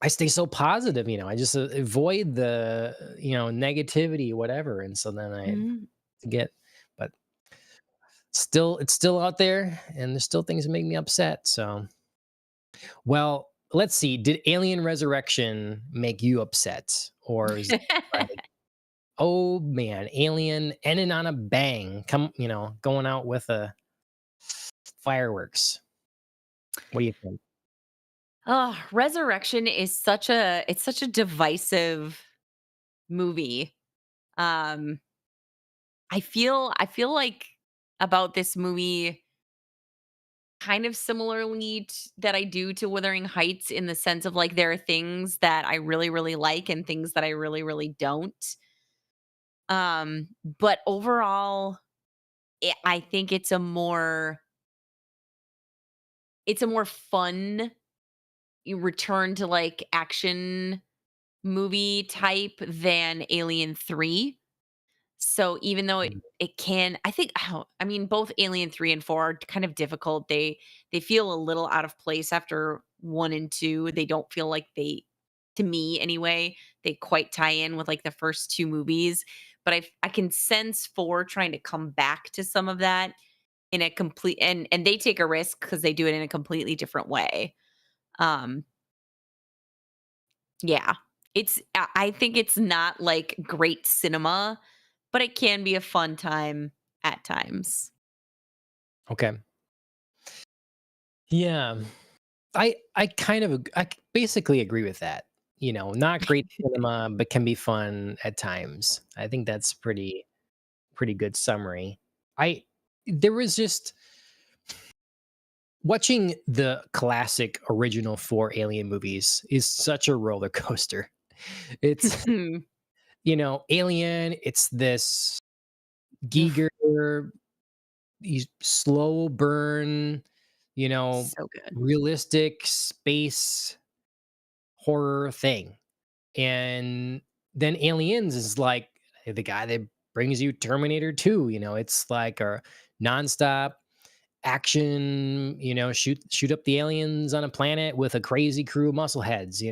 I stay so positive. I just avoid the, negativity, whatever. And so then I Mhm. get, but it's still out there and there's still things that make me upset. So, well, let's see. Did Alien Resurrection make you upset? Or is it like, oh man, Alien ending on a bang. Going out with a fireworks. What do you think? Oh, Resurrection is such a divisive movie. Um, I feel like about this movie kind of similarly that I do to Wuthering Heights, in the sense of, like, there are things that I really, really like and things that I really, really don't. But overall, I think it's a more fun return to, like, action movie type than Alien 3. So even though it Mm, it can, I think, I mean, both Alien 3 and 4 are kind of difficult. They feel a little out of place after 1 and 2. They don't feel like to me anyway, they quite tie in with, like, the first 2 movies, but I can sense 4 trying to come back to some of that in a complete, and they take a risk because they do it in a completely different way. Um, yeah. I think it's not, like, great cinema, but it can be a fun time at times. okay. Yeah. I kind of basically agree with that. Not great cinema, but can be fun at times. I think that's pretty good summary. I There was just watching the classic original 4 Alien movies is such a roller coaster. It's, Alien, it's this Oof, Giger, slow burn, you know, so good. realistic space horror thing. And then Aliens is like the guy that brings you Terminator 2, it's like a nonstop action, shoot up the aliens on a planet with a crazy crew of muscle heads.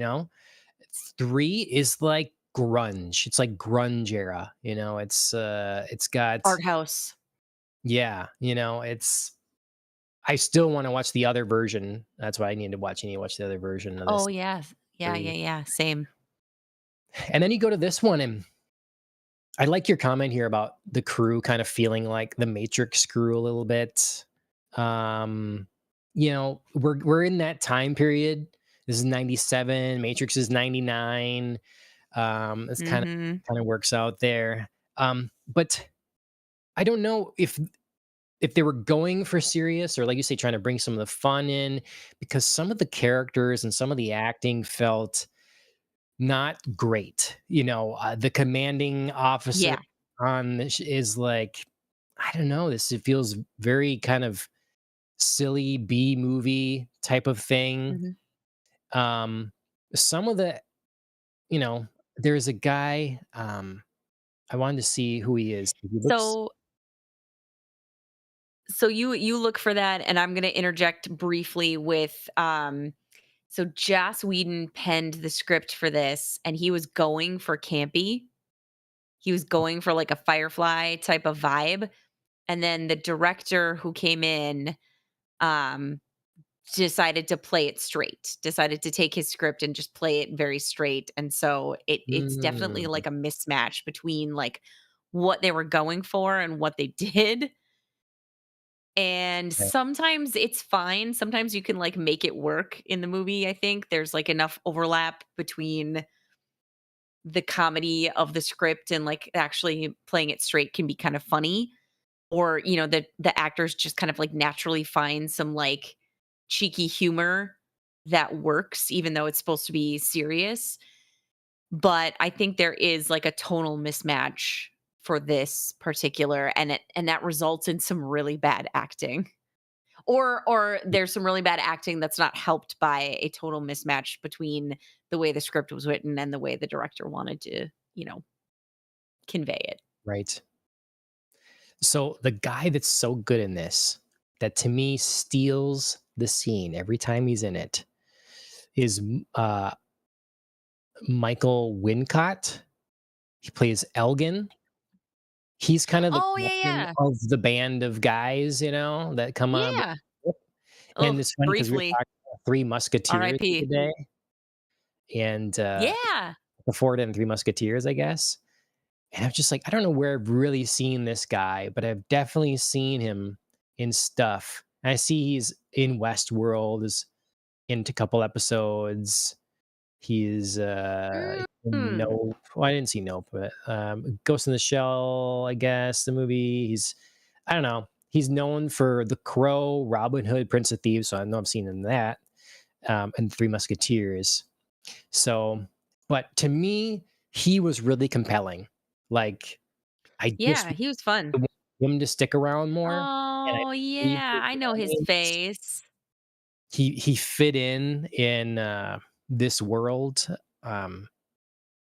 3 is like grunge. It's like grunge era, it's got Art house. yeah, it's I still want to watch the other version. That's what I need to watch. I need to watch the other version of Oh, this yes. Yeah, yeah, 3. yeah, same. And then you go to this one and I like your comment here about the crew kind of feeling like the Matrix crew a little bit. Um, we're in that time period. This is 97, Matrix is 99. It's kind of Mhm. kind of works out there. But I don't know if if they were going for serious or like you say, trying to bring some of the fun in, because some of the characters and some of the acting felt not great. The commanding officer Yeah. on this is like, I don't know, this it feels very kind of silly B movie type of thing. Mhm. Um, some of the, you know, there's a guy, I wanted to see who he is. He looks So you look for that, and I'm gonna interject briefly with, so Joss Whedon penned the script for this, and he was going for campy. He was going for, like, a Firefly type of vibe, and then the director who came in, um, decided to play it straight, decided to take his script and just play it very straight, and so it's definitely, mm, like, a mismatch between, like, what they were going for and what they did. And okay. sometimes it's fine. Sometimes you can, like, make it work in the movie, I think. There's, like, enough overlap between the comedy of the script and, like, actually playing it straight can be kind of funny. Or, the actors just kind of, like, naturally find some, like, cheeky humor that works even though it's supposed to be serious. But I think there is, like, a tonal mismatch for this particular and that results in some really bad acting. Or there's some really bad acting that's not helped by a total mismatch between the way the script was written and the way the director wanted to, convey it. Right. So the guy that's so good in this, that to me steals the scene every time he's in it, is Michael Wincott. He plays Elgin. He's kind of the Oh, yeah, captain yeah. of the band of guys, that come on board. Yeah. And Oh, it's funny because we were briefly. talking about Three Musketeers the RIP. other day, and, Yeah. before then, Three Musketeers, I guess. And I'm just like, I don't know where I've really seen this guy, but I've definitely seen him in stuff. And I see he's in Westworld, is into a couple episodes. He's in Mm. Nope. Well, I didn't see Nope, but Ghost in the Shell, I guess, the movie. I don't know. He's known for The Crow, Robin Hood, Prince of Thieves. So I know I've seen him in that, and Three Musketeers. So, but to me, he was really compelling. Like, I just Yeah, he was fun. want him to stick around more, and I Oh, believe yeah, his I know his lines. face. He fit in this world. Um,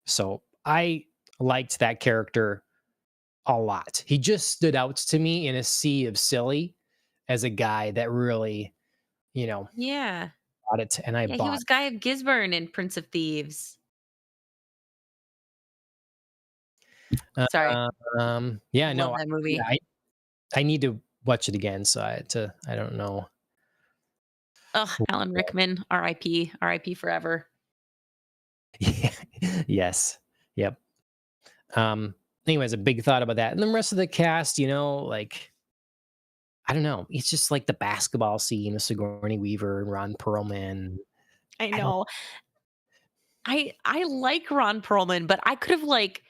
so I liked that character a lot. He just stood out to me in a sea of silly as a guy that really, you know, Yeah. bought it, and I Yeah, he bought. was Guy of Gisborne in Prince of Thieves. Sorry, Yeah, love no, that yeah, movie. I need to watch it again, so I don't know. Ugh, Alan Rickman, RIP, RIP forever. Yeah. Yes. Yep. Anyways, a big thought about that. And the rest of the cast, like, I don't know. It's just like the basketball scene of Sigourney Weaver and Ron Perlman. I I don't know. I like Ron Perlman, but I could have, like,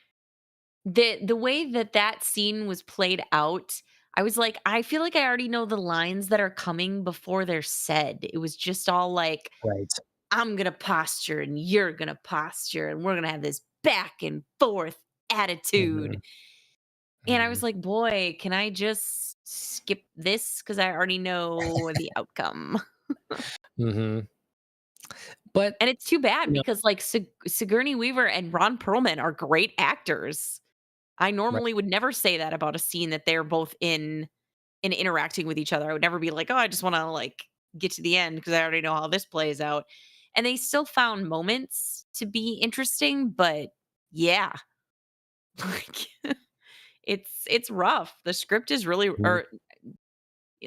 the way that that scene was played out, I was like, I feel like I already know the lines that are coming before they're said. It was just all like, right. I'm gonna posture and you're gonna posture and we're gonna have this back and forth attitude. Mhm, And I was mhm, like, boy, can I just skip this? Because I already know the outcome. mhm. But, And it's too bad you know because, like, Sigourney Weaver and Ron Perlman are great actors. I right, normally would never say that about a scene that they're both in and interacting with each other. I would never be like, "Oh, I just wanna, like, get to the end because I already know how this plays out." And they still found moments to be interesting, but yeah, like, it's rough. The script is really mhm. or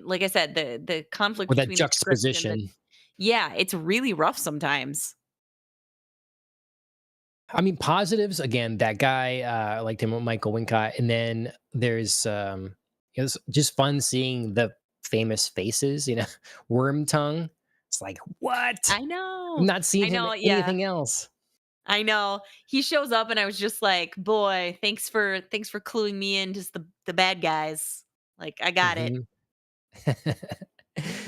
like I said, the conflict With that between the script and the juxtaposition. yeah, it's really rough sometimes. I mean, positives, again, that guy, I liked him, Michael Wincott, and then there's, it was just fun seeing the famous faces, Worm Tongue. It's like, "What? I I've know. not seen I him in know, yeah. anything else." I know. He shows up and I was just like, "Boy, thanks for cluing me in to the bad guys." Like, I got it. Mhm.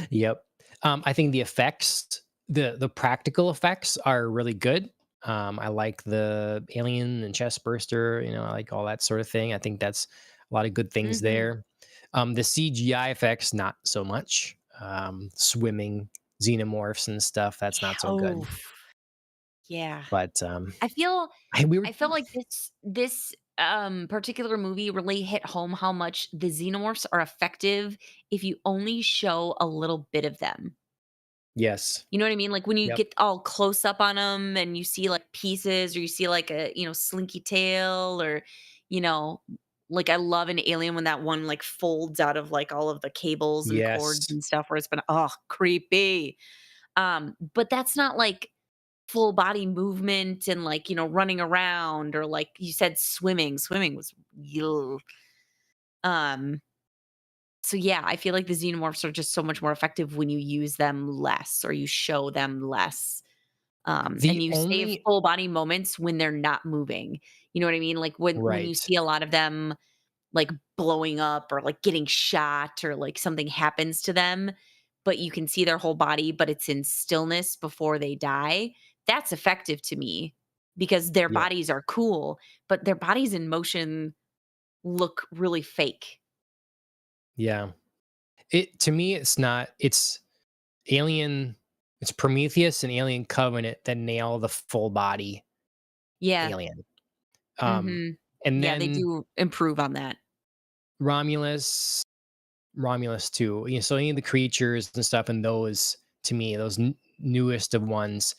Yep. I think the effects, the practical effects are really good. I like the alien and chest burster, I like all that sort of thing. I think that's a lot of good things Mhm. there. The CGI effects, not so much. Swimming xenomorphs and stuff, that's not so Oh, good. yeah. But I feel we were I felt like this particular movie really hit home how much the xenomorphs are effective if you only show a little bit of them. yes. You know what I mean? Like, when you Yep. get all close up on them and you see, like, pieces or you see, like, slinky tail or, you know, like, I love an Alien when that one, like, folds out of, like, all of the cables and cords Yes. and stuff where it's been creepy. But that's not, like, full body movement and, like, running around or, like you said, swimming. Swimming was ugh. Um, so, yeah, I feel like the xenomorphs are just so much more effective when you use them less or you show them less. And The you save only full body moments when they're not moving. You know what I mean? Like, when you right. see a lot of them, like, blowing up or, like, getting shot or, like, something happens to them, but you can see their whole body, but it's in stillness before they die. That's effective to me because their Yep. bodies are cool, but their bodies in motion look really fake. Yeah. It to me, it's not. Alien. It's Prometheus and Alien Covenant that nail the full body Yeah. alien. Um, Mhm. and Yeah, they then do improve on that. Romulus, Romulus too. So any of the creatures and stuff, and those to me, those newest of ones.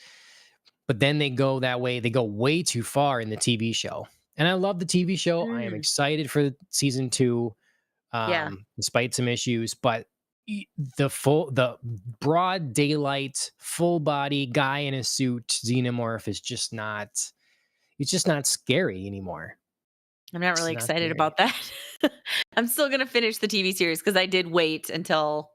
But then they go that way. They go way too far in the TV show, and I love the TV show. I am Mm. excited for season two, Yeah. despite some issues. But the broad daylight, full body guy in a suit xenomorph is just not. It's just not scary anymore. I'm not It's really not excited scary. about that. I'm still gonna finish the TV series because I did wait until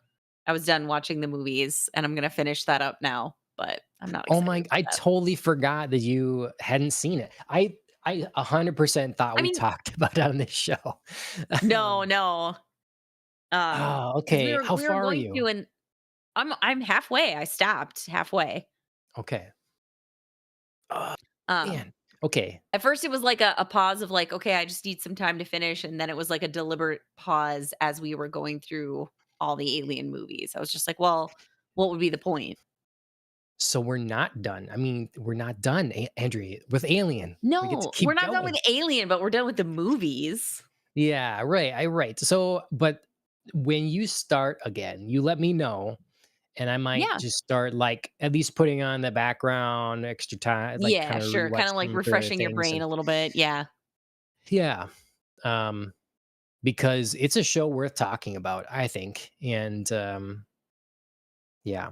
I was done watching the movies, and I'm gonna finish that up now, but I'm not Oh excited my! about I that. totally forgot that you hadn't seen it. I 100% thought I we mean, talked about it on this show. no, um, no, oh, because we okay. were How we were far are going to, you? and I'm halfway. I stopped halfway. Okay. Oh, Um, man. Okay. at first it was like a pause of like, okay, I just need some time to finish, and then it was like a deliberate pause as we were going through all the Alien movies. I was just like, well, what would be the point? So we're not done. I mean, we're not done, Andrea, with Alien. We get to No, we're keep not done with going. Alien, but we're done with the movies. Yeah, right. I right. So, but when you start again, you let me know, and I might Yeah. just start like at least putting on the background extra time, like Yeah, kind of sure, kinda like rewatching through other refreshing your things, brain and a little bit, yeah. yeah, um, because it's a show worth talking about, I think, and yeah,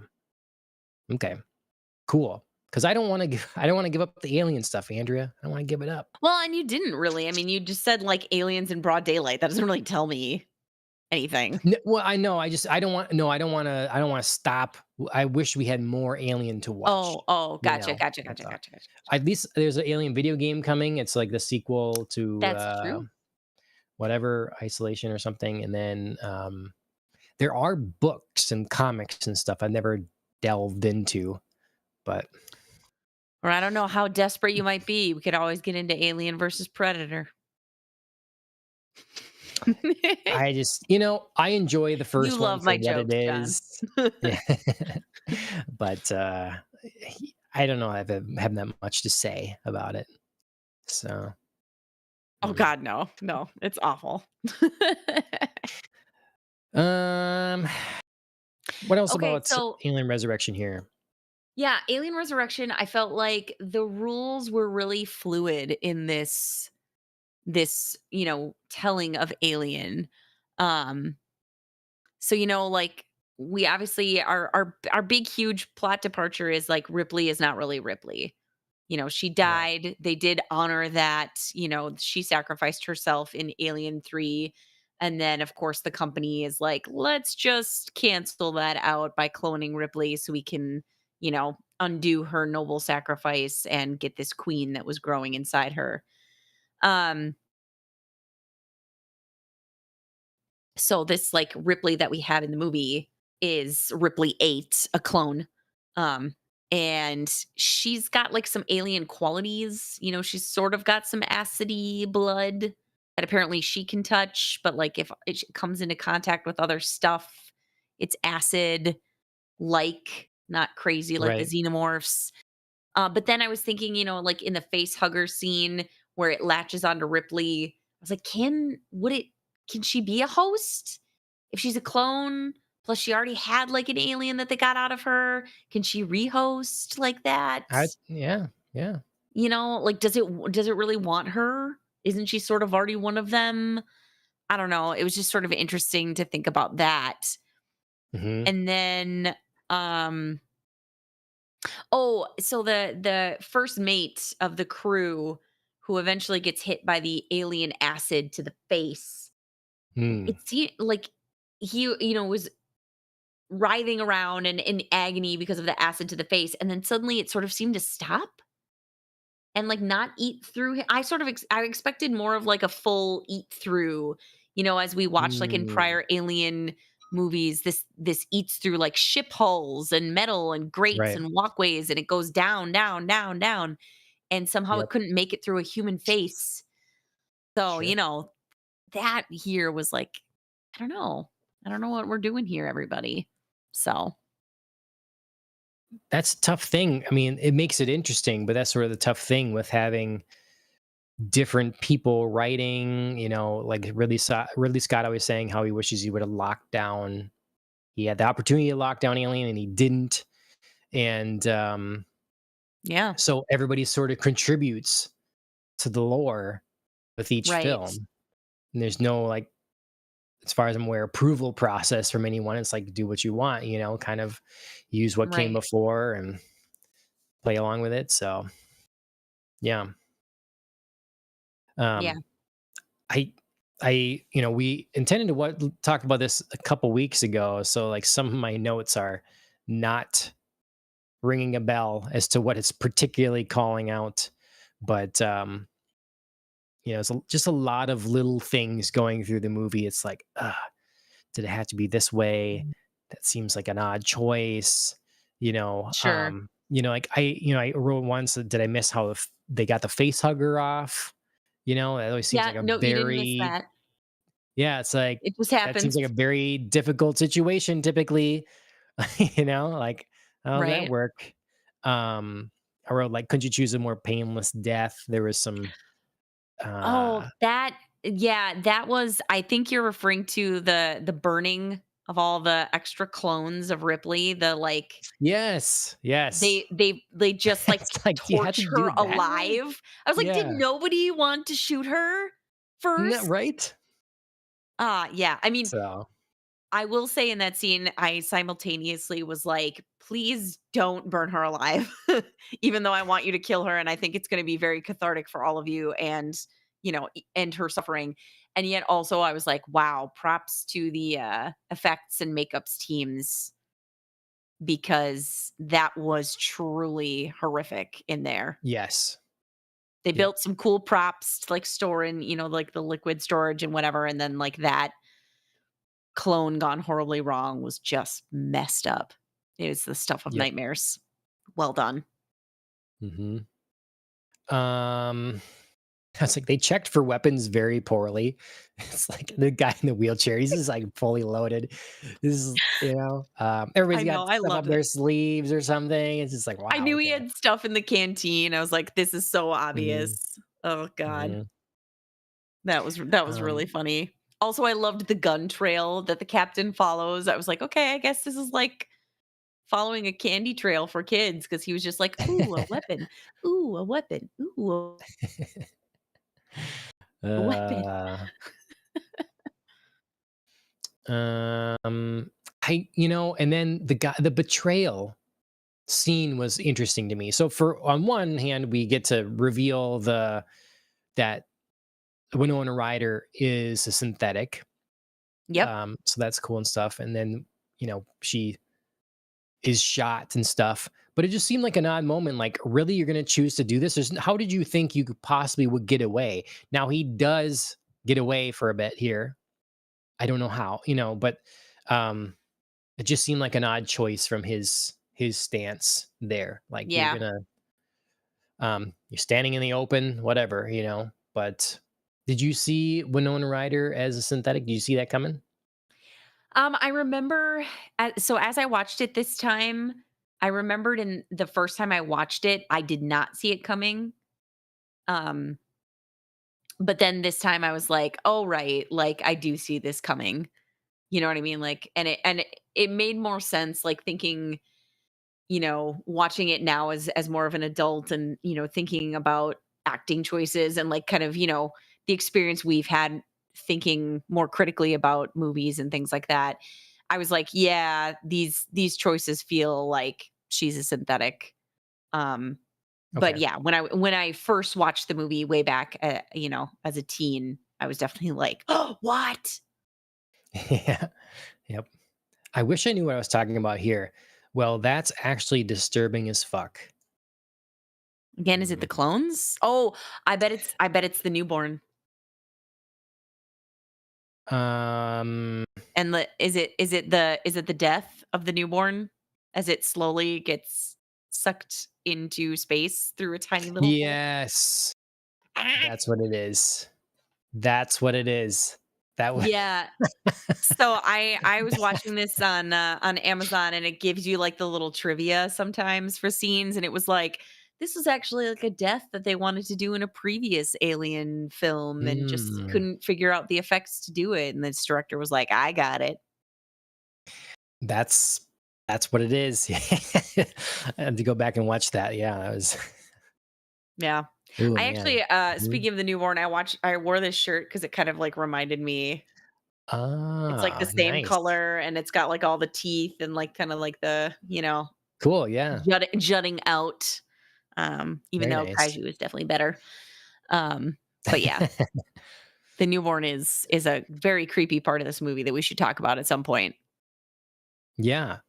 okay, cool. Because I don't want to, I don't want to give up the alien stuff, Andrea. I don't want to give it up. Well, and you didn't really, I mean, you just said, like, aliens in broad daylight, that doesn't really tell me anything. Well, I know. I don't want. No, I don't want to. I don't want to stop. I wish we had more Alien to watch. Oh, You gotcha, know, gotcha, that's gotcha, all. gotcha, gotcha, gotcha. At least there's an Alien video game coming. It's like the sequel to That's true. whatever Isolation or something. And then there are books and comics and stuff I've never delved into, but Or I don't know how desperate you might be, we could always get into Alien versus Predator. I just, I enjoy the You first one love for my what it jokes, John. is. Yeah. But I don't know. Have that much to say about it. So, Oh mm. god, no, no, it's awful. um, what else Okay, about so Alien Resurrection here? yeah, Alien Resurrection, I felt like the rules were really fluid in this, telling of Alien. Um, so like we obviously our big huge plot departure is like Ripley is not really Ripley. She Right. died. They did honor that, she sacrificed herself in Alien 3. And then of course the company is like, let's just cancel that out by cloning Ripley so we can, undo her noble sacrifice and get this queen that was growing inside her. Um So this like Ripley that we had in the movie is Ripley 8, a clone. Um and she's got like some alien qualities. She's sort of got some acidy blood that apparently she can touch, but like if it comes into contact with other stuff, it's acid like, not crazy like the Right. xenomorphs. But then I was thinking, like in the face hugger scene where it latches onto Ripley, I was like, can she be a host? If she's a clone, plus she already had like an alien that they got out of her, can she rehost like that? Yeah, yeah. Like does it really want her? Isn't she sort of already one of them? I don't know. It was just sort of interesting to think about that. Mhm. And then oh, so the first mate of the crew who eventually gets hit by the alien acid to the face, Mm. it seemed like he, was writhing around and in agony because of the acid to the face, and then suddenly it sort of seemed to stop and like not eat through I sort of I expected more of like a full eat through, as we watched like in Mm. prior alien movies, this eats through like ship hulls and metal and grates Right. and walkways, and it goes down, down, down, down, and somehow it Yep. couldn't make it through a human face. So, Sure. that here was like, I don't know. I don't know what we're doing here, everybody. So, That's a tough thing. I mean, it makes it interesting, but that's sort of the tough thing with having different people writing, like Ridley Scott always saying how he wishes he would have locked down. He had the opportunity to lock down Alien and he didn't. And yeah, so everybody sort of contributes to the lore with each right. film. And there's no like, as far as I'm aware, approval process from anyone. It's like do what you want, kind of use what came Right. before and play along with it. So yeah. Yeah. Um I we intended to talk about this a couple weeks ago, so like some of my notes are not ringing a bell as to what it's particularly calling out, but it's just a lot of little things going through the movie. It's like, did it have to be this way? That seems like an odd choice, Sure. like I wrote once, did I miss how they got the face hugger off? That always seems Yeah, like a no, you didn't miss very. that. Yeah, it's like It just that seems like happens. a very difficult situation typically, like, how does that Right. work? Um, I wrote like, couldn't you choose a more painless death? There was some, Oh, uh yeah, that was I think you're referring to the burning of all the extra clones of Ripley, the, like yes, yes. they just, like, It's like, do you have to torch her do that? alive. I was like, "Did Yeah. nobody want to shoot her No, first?" right? Yeah, I mean, So, I will say in that scene, I simultaneously was like, "Please don't burn her alive," even though I want you to kill her, and I think it's gonna be very cathartic for all of you and, end her suffering. And yet also I was like, "Wow, props to the, effects and makeups teams because that was truly horrific in there." yes. They Yep. built some cool props to, like, store in, like, the liquid storage and whatever, and then, like, that clone gone horribly wrong was just messed up. It was the stuff of Yep. nightmares. Well done. Mhm. Um I was like, they checked for weapons very poorly. It's like the guy in the wheelchair, he's just like fully loaded. This is, everybody's I know, got I stuff up loved it. their sleeves or something. It's just like, I wow, knew he okay. had stuff in the canteen. I was like, "This is so Mhm, obvious." Oh god. mhm. That was Um, really funny. Also, I loved the gun trail that the captain follows. I was like, "Okay, I guess this is like following a candy trail for kids," because he was just like, "Ooh, a weapon. Ooh, a weapon. Ooh, a weapon." uh, um, and then the betrayal scene was interesting to me. So on one hand, we get to reveal that Winona Ryder is a synthetic. Yep. So that's cool and stuff. And then, she is shot and stuff. But it just seemed like an odd moment. Like, really, you're going to choose to do this? How did you think you could possibly would get away? Now he does get away for a bit here. I don't know how, but um, it just seemed like an odd choice from his stance there. Like Yeah. you're standing in the open, whatever, But did you see Winona Ryder as a synthetic? Did you see that coming? I remember so as I watched it this time, I remembered in the first time I watched it, I did not see it coming. Um, but then this time I was like, "Oh, right, like I do see this coming." You know what I mean? Like, and it made more sense, like thinking, watching it now as more of an adult and, thinking about acting choices and like kind of, the experience we've had thinking more critically about movies and things like that. I was like, yeah, these choices feel like she's a synthetic. Um but Okay. yeah, when I first watched the movie way back, as a teen, I was definitely like, "Oh, what?" Yeah. Yep. I wish I knew what I was talking about here. Well, that's actually disturbing as fuck. Again, is it Mm. the clones? Oh, I bet it's the newborn. Um, And is it the death of the newborn as it slowly gets sucked into space through a tiny little hole? yes, Ah! that's what it is. That's what it is. That was Yeah. So I was watching this on Amazon, and it gives you like the little trivia sometimes for scenes, and it was like, this was actually like a death that they wanted to do in a previous Alien film and just Mm, couldn't figure out the effects to do it. And this director was like, I got it. that's that's what it is. I had to go back and watch that. Yeah, that was. Yeah. Oh I man. actually, Mhm. speaking of the newborn, I wore this shirt because it kind of like reminded me. It's like the Ah, same nice. color and it's got like all the teeth and like kind of like the, Cool. Yeah. jutting out. Even Very though nice. Kaiju is definitely better. Um, but yeah, the newborn is a very creepy part of this movie that we should talk about at some point. Yeah.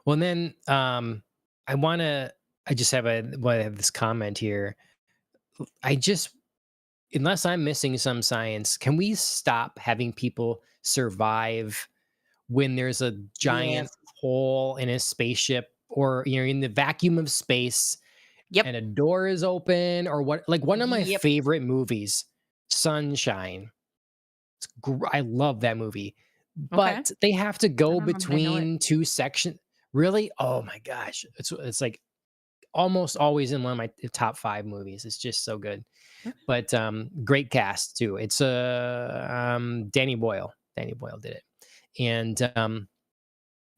Well, and then I want to. I just have I have this comment here. I just, unless I'm missing some science, can we stop having people survive when there's a giant Yes. hole in a spaceship, or in the vacuum of space Yep. and a door is open, or what? Like one of my Yep. favorite movies, Sunshine. I love that movie, Okay. but they have to I go don't know that I know it. between two sections. Really? Oh my gosh, it's like almost always in one of my top five movies. It's just so good. Okay. But great cast too. It's Danny Boyle. Danny Boyle did it. And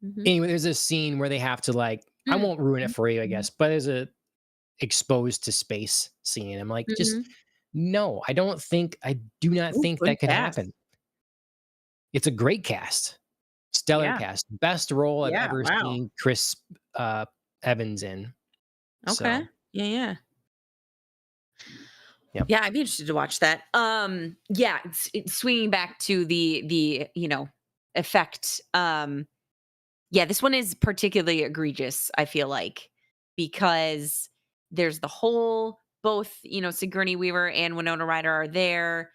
Mhm. anyway, there's a scene where they have to, like, I Mm. won't ruin it Mhm. for you, I Mhm. guess, but there's a exposed to space scene. I'm like, just Mhm. no, I do not Ooh, think good that could cast. happen. It's a great cast, stellar Yeah. cast, best role I've Yeah. ever Wow. seen Chris uh, Evans in. Okay. So, Yeah. Yeah. yep. Yeah, I'd be interested to watch that. Yeah, it's swinging back to the effect. Yeah, this one is particularly egregious, I feel like, because there's the whole both, Sigourney Weaver and Winona Ryder are there,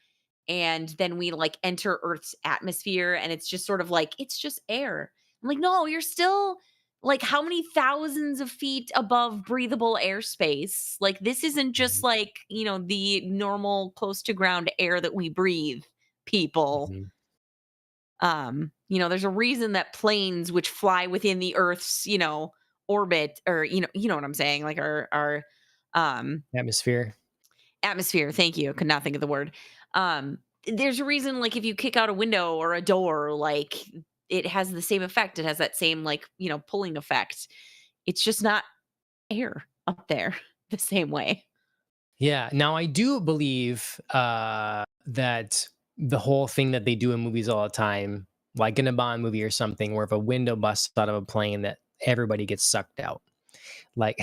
and then we like enter Earth's atmosphere, and it's just sort of like it's just air. I'm like, no, you're still like how many thousands of feet above breathable airspace? Like this isn't just Mhm, like, the normal close to ground air that we breathe, people. mhm. There's a reason that planes which fly within the Earth's, orbit or you know what I'm saying, like our Atmosphere. atmosphere. Thank you. Could not think of the word. There's a reason, like if you kick out a window or a door, like it has the same effect. It has that same like, pulling effect. It's just not air up there the same way. Yeah. Now I do believe that the whole thing that they do in movies all the time, like in a Bond movie or something, where if a window busts out of a plane, that everybody gets sucked out. Like,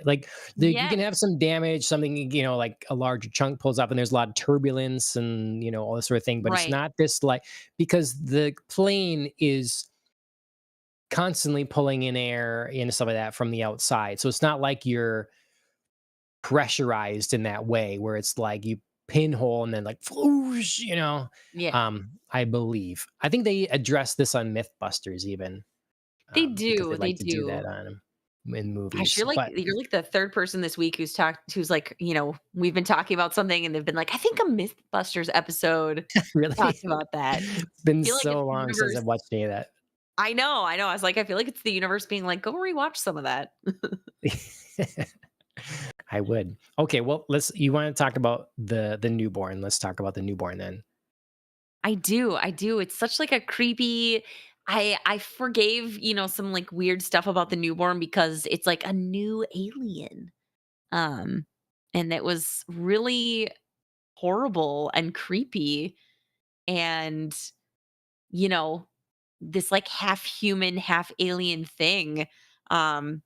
like you can Yes. have some damage, something, like a larger chunk pulls up, and there's a lot of turbulence and all this sort of thing. But it's Right. not this, like, because the plane is constantly pulling in air and stuff like that from the outside. So it's not like you're pressurized in that way where it's like you pinhole and then like whoosh, Yeah. I believe. I think they addressed this on Mythbusters even, because they They like to do do. that in Gosh, movies. But you're like the 3rd person this week who's like, we've been talking about something and they've been like, "I think a Mythbusters episode talked really, about that." it's been Feel like it's so the long since universe. I've watched any of that. I know. I was like, I feel like it's the universe being like, "Go rewatch some of that." I would. Okay, well, you wanna talk about the newborn. Let's talk about the newborn then. I do. It's such like a creepy. I forgave, some like weird stuff about the newborn because it's like a new alien. Um and it was really horrible and creepy and you know, this like half human, half alien thing. Um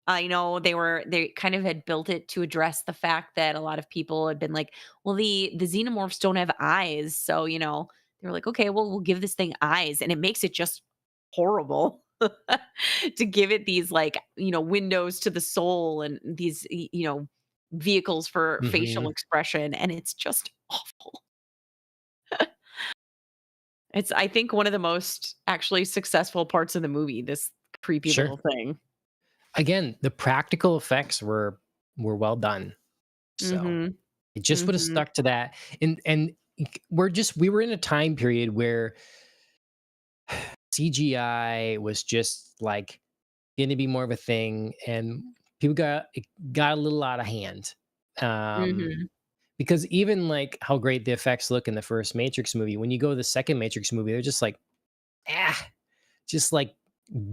I know they kind of had built it to address the fact that a lot of people had been like, well, the xenomorphs don't have eyes. So, they were like, okay, well, we'll give this thing eyes. And it makes it just horrible to give it these like, windows to the soul and these, vehicles for facial Mhm. expression. And it's just awful. It's, I think, one of the most actually successful parts of the movie, this creepy Sure. little thing. Again, the practical effects were well done. So, Mm it hmm. just Mm woulda hmm. stuck to that, and we were in a time period where CGI was just, like, gonna be more of a thing, and people it got a little out of hand. Mm Um, hmm. because even, like, how great the effects look in the first Matrix movie, when you go to the second Matrix movie, they're just like, "Ah," just, like,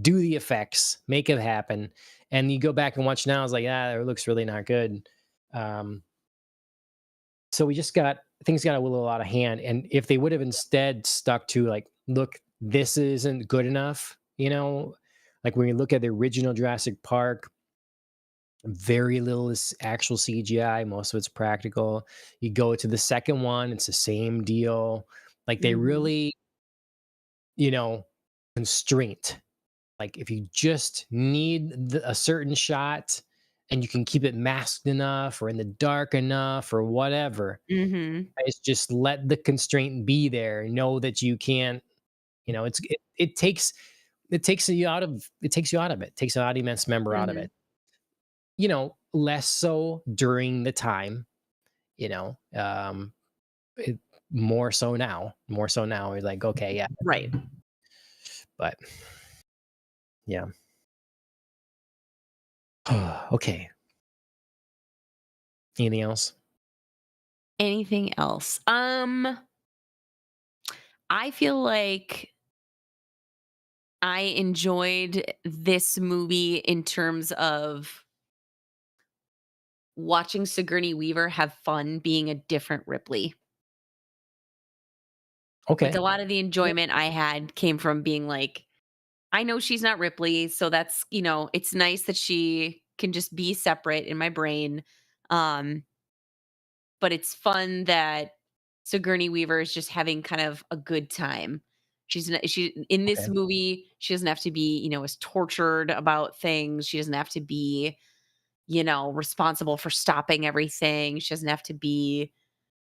do the effects, make it happen, and you go back and watch now, it's like, "Ah, it looks really not good." Um, so we just got things got a little out of hand, and if they would have instead stuck to, like, "Look, this isn't good enough," like, when you look at the original Jurassic Park, very little is actual CGI, most of it's practical. You go to the second one, it's the same deal. Like, they Mhm. really, you know, constraint. Like, if you just need a certain shot and you can keep it masked enough or in the dark enough or whatever, Mhm. it's just let the constraint be there. Know that you can't, it takes you out of it, takes the audience member out of Mhm. it. Less so during the time, you know, um, it, more so now. We're like, okay, yeah, Right. but yeah. Okay. Anything else? Anything else? I feel like I enjoyed this movie in terms of watching Sigourney Weaver have fun being a different Ripley. Like, a Okay. lot of the Yeah. enjoyment I had came from being like, I know she's not Ripley, so that's, it's nice that she can just be separate in my brain. Um, but it's fun that Sigourney Weaver is just having kind of a good time. She in this Okay. movie, she doesn't have to be, as tortured about things. She doesn't have to be, responsible for stopping everything. She doesn't have to be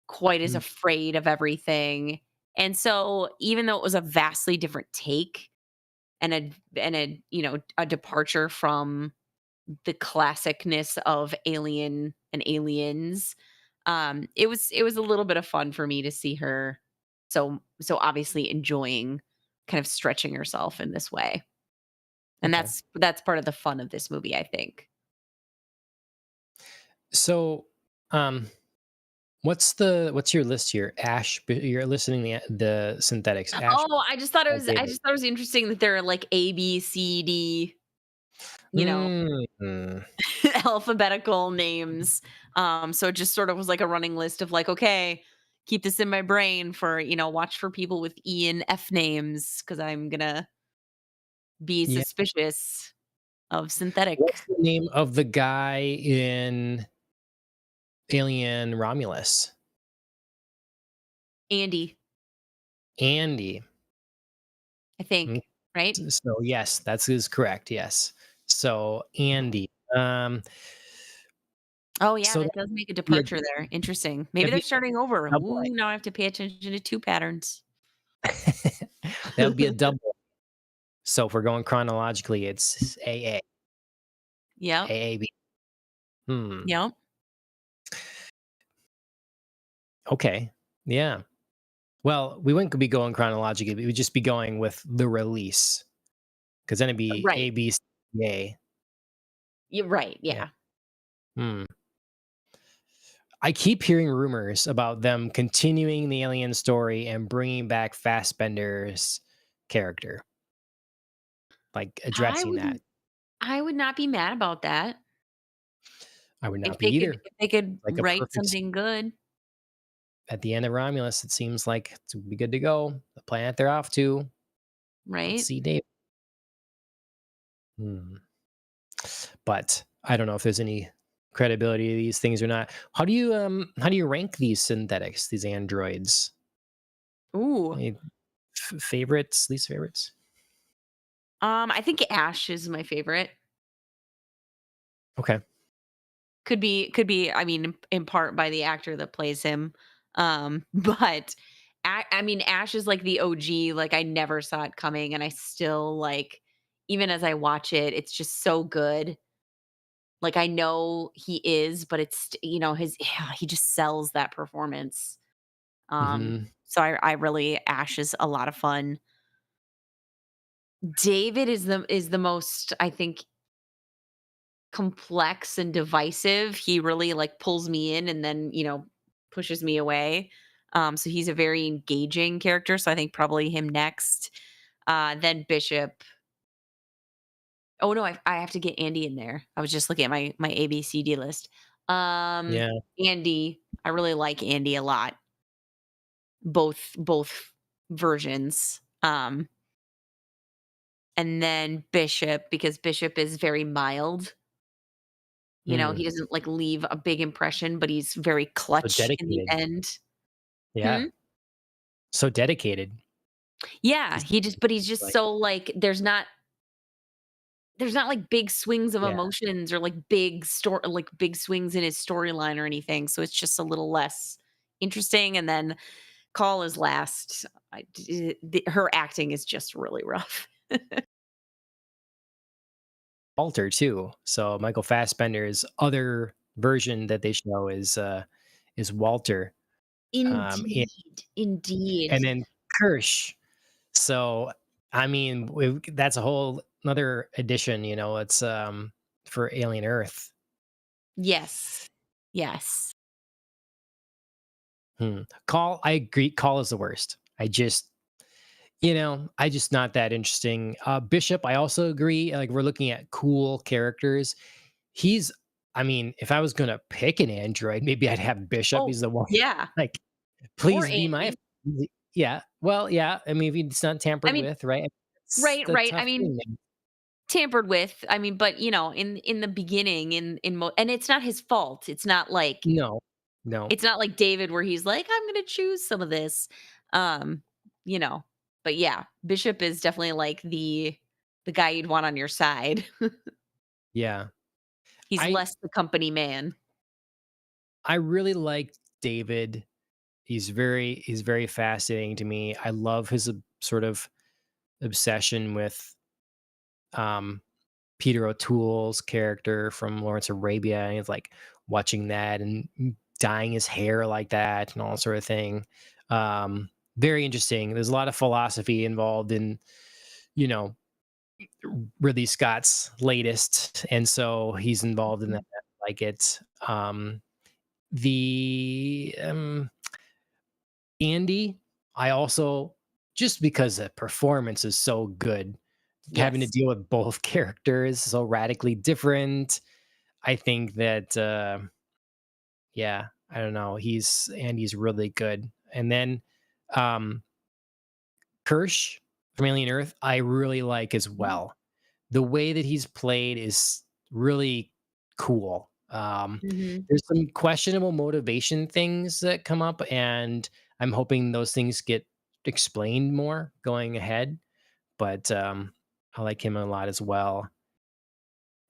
quite as Mm, afraid of everything. And so even though it was a vastly different take and a departure from the classicness of Alien and Aliens. It was a little bit of fun for me to see her so obviously enjoying kind of stretching herself in this way. And okay. that's part of the fun of this movie, I think. So, um, what's your list here? You're listening the synthetics. Ash, Oh, my I favorite. just thought it was interesting that there are like A, B, C, D, you know, Mm, alphabetical names. So it just sort of was like a running list of like, okay, keep this in my brain for, watch for people with E and F names because I'm gonna be yeah. suspicious of What's synthetic. the name of the guy in Alien Romulus? Andy, Andy. I Mm, think, right? so yes, that's is correct. Yes. So Andy. Um, Oh, yeah, So that that does make a would be a departure there. Interesting. Maybe that'd they're be starting over. a double Ooh, now I have to pay attention to 2 patterns. that would be a double. So if we're going chronologically, it's AA, Yep, AAB. Hmm, yep. okay. Yeah. Well, we wouldn't be going chronologically, we would just be going with the release, because then it'd be Right. A, B, C, A. You're right, Yeah. yeah. Hmm. I keep hearing rumors about them continuing the Alien story and bringing back Fassbender's character, like, I addressing would that. I would not be mad about that. I would If not be they could either. if they could Like a write perfect something good, at the end of Romulus, it seems like it's be good to go. The planet they're off to. Let's right? see Dave. Hmm. But I don't know if there's any credibility to these things or not. How do you rank these synthetics, these androids? Ooh. Any favorites, least favorites? I think Ash is my favorite. Okay. Could be, I mean, in part by the actor that plays him. But I mean, Ash is like the OG, like I never saw it coming and I still like even as I watch it, it's just so good. Like I know he is, but it's his yeah, he just sells that performance. Mhm. So I really Ash is a lot of fun. David is the most, I think, complex and divisive. He really, like, pulls me in and then, pushes me away. So he's a very engaging character, so I think probably him next. Then Bishop. Oh, no, I have to get Andy in there. I was just looking at my ABCD list. Yeah. Andy, I really like Andy a lot, both versions. And then Bishop, because Bishop is very mild. He Mm. doesn't, like, leave a big impression, but he's very So clutch in the dedicated. end. Hmm? Yeah. So dedicated. Yeah, He's he's just like so, like there's not, like, big swings of yeah. emotions or, like, big swings in his storyline or anything, so it's just a little less interesting, and then Call is last. I d the her acting is just really rough. Walter too. So Michael Fassbender's other version that they show is Walter. And Indeed, indeed. then Kirsch. So I mean, that's a whole another edition. It's for Alien Earth. Yes. Yes. Hmm. Call. I agree. Call is the worst. I just not that interesting. Bishop. I also agree. Like we're looking at cool characters. He's. I mean, if I was gonna pick an android, maybe I'd have Bishop. Oh, He's the one. yeah. Like, Or please be my. Andy. Yeah. Well, yeah. I mean, if it's not I tampered mean with, right? It's right, the right. I tough mean, thing. Man. tampered with, I mean, but, in the beginning, and it's not his fault. No. No. It's not like David where he's like, "I'm gonna choose some of this." Um, you know, but yeah, Bishop is definitely like the guy you'd want on your side. Yeah. He's I less the company man. I really like David. He's very fascinating to me. I love his sort of obsession with um Peter O'Toole's character from Lawrence of Arabia, and he's like watching that and dyeing his hair like that and all sort of thing. Very interesting. There's a lot of philosophy involved in, you know, Ridley Scott's latest, and so he's involved in that. Mhm. Like it. The Andy, I also just because the performance is so good, having to Yes. deal with both characters so radically different. I think that yeah, I don't know. Andy's really good. And then um Kirsch from Alien Earth, I really like as Yeah. well. The way that he's played is really cool. Mhm. There's some questionable motivation things that come up, and I'm hoping those things get explained more going ahead. But I like him a lot as well.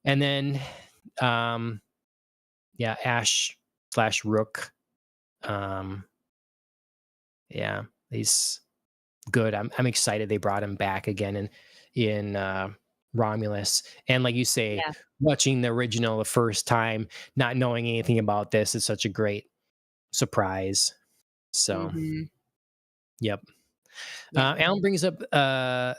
And then um, yeah, Ash slash Rook. Um, yeah, he's good. I'm excited they brought him back again in Romulus. And like you say, Yeah. watching the original the first time, not knowing anything about this is such a great surprise. So, Mhm. yep. Yeah. Alan brings up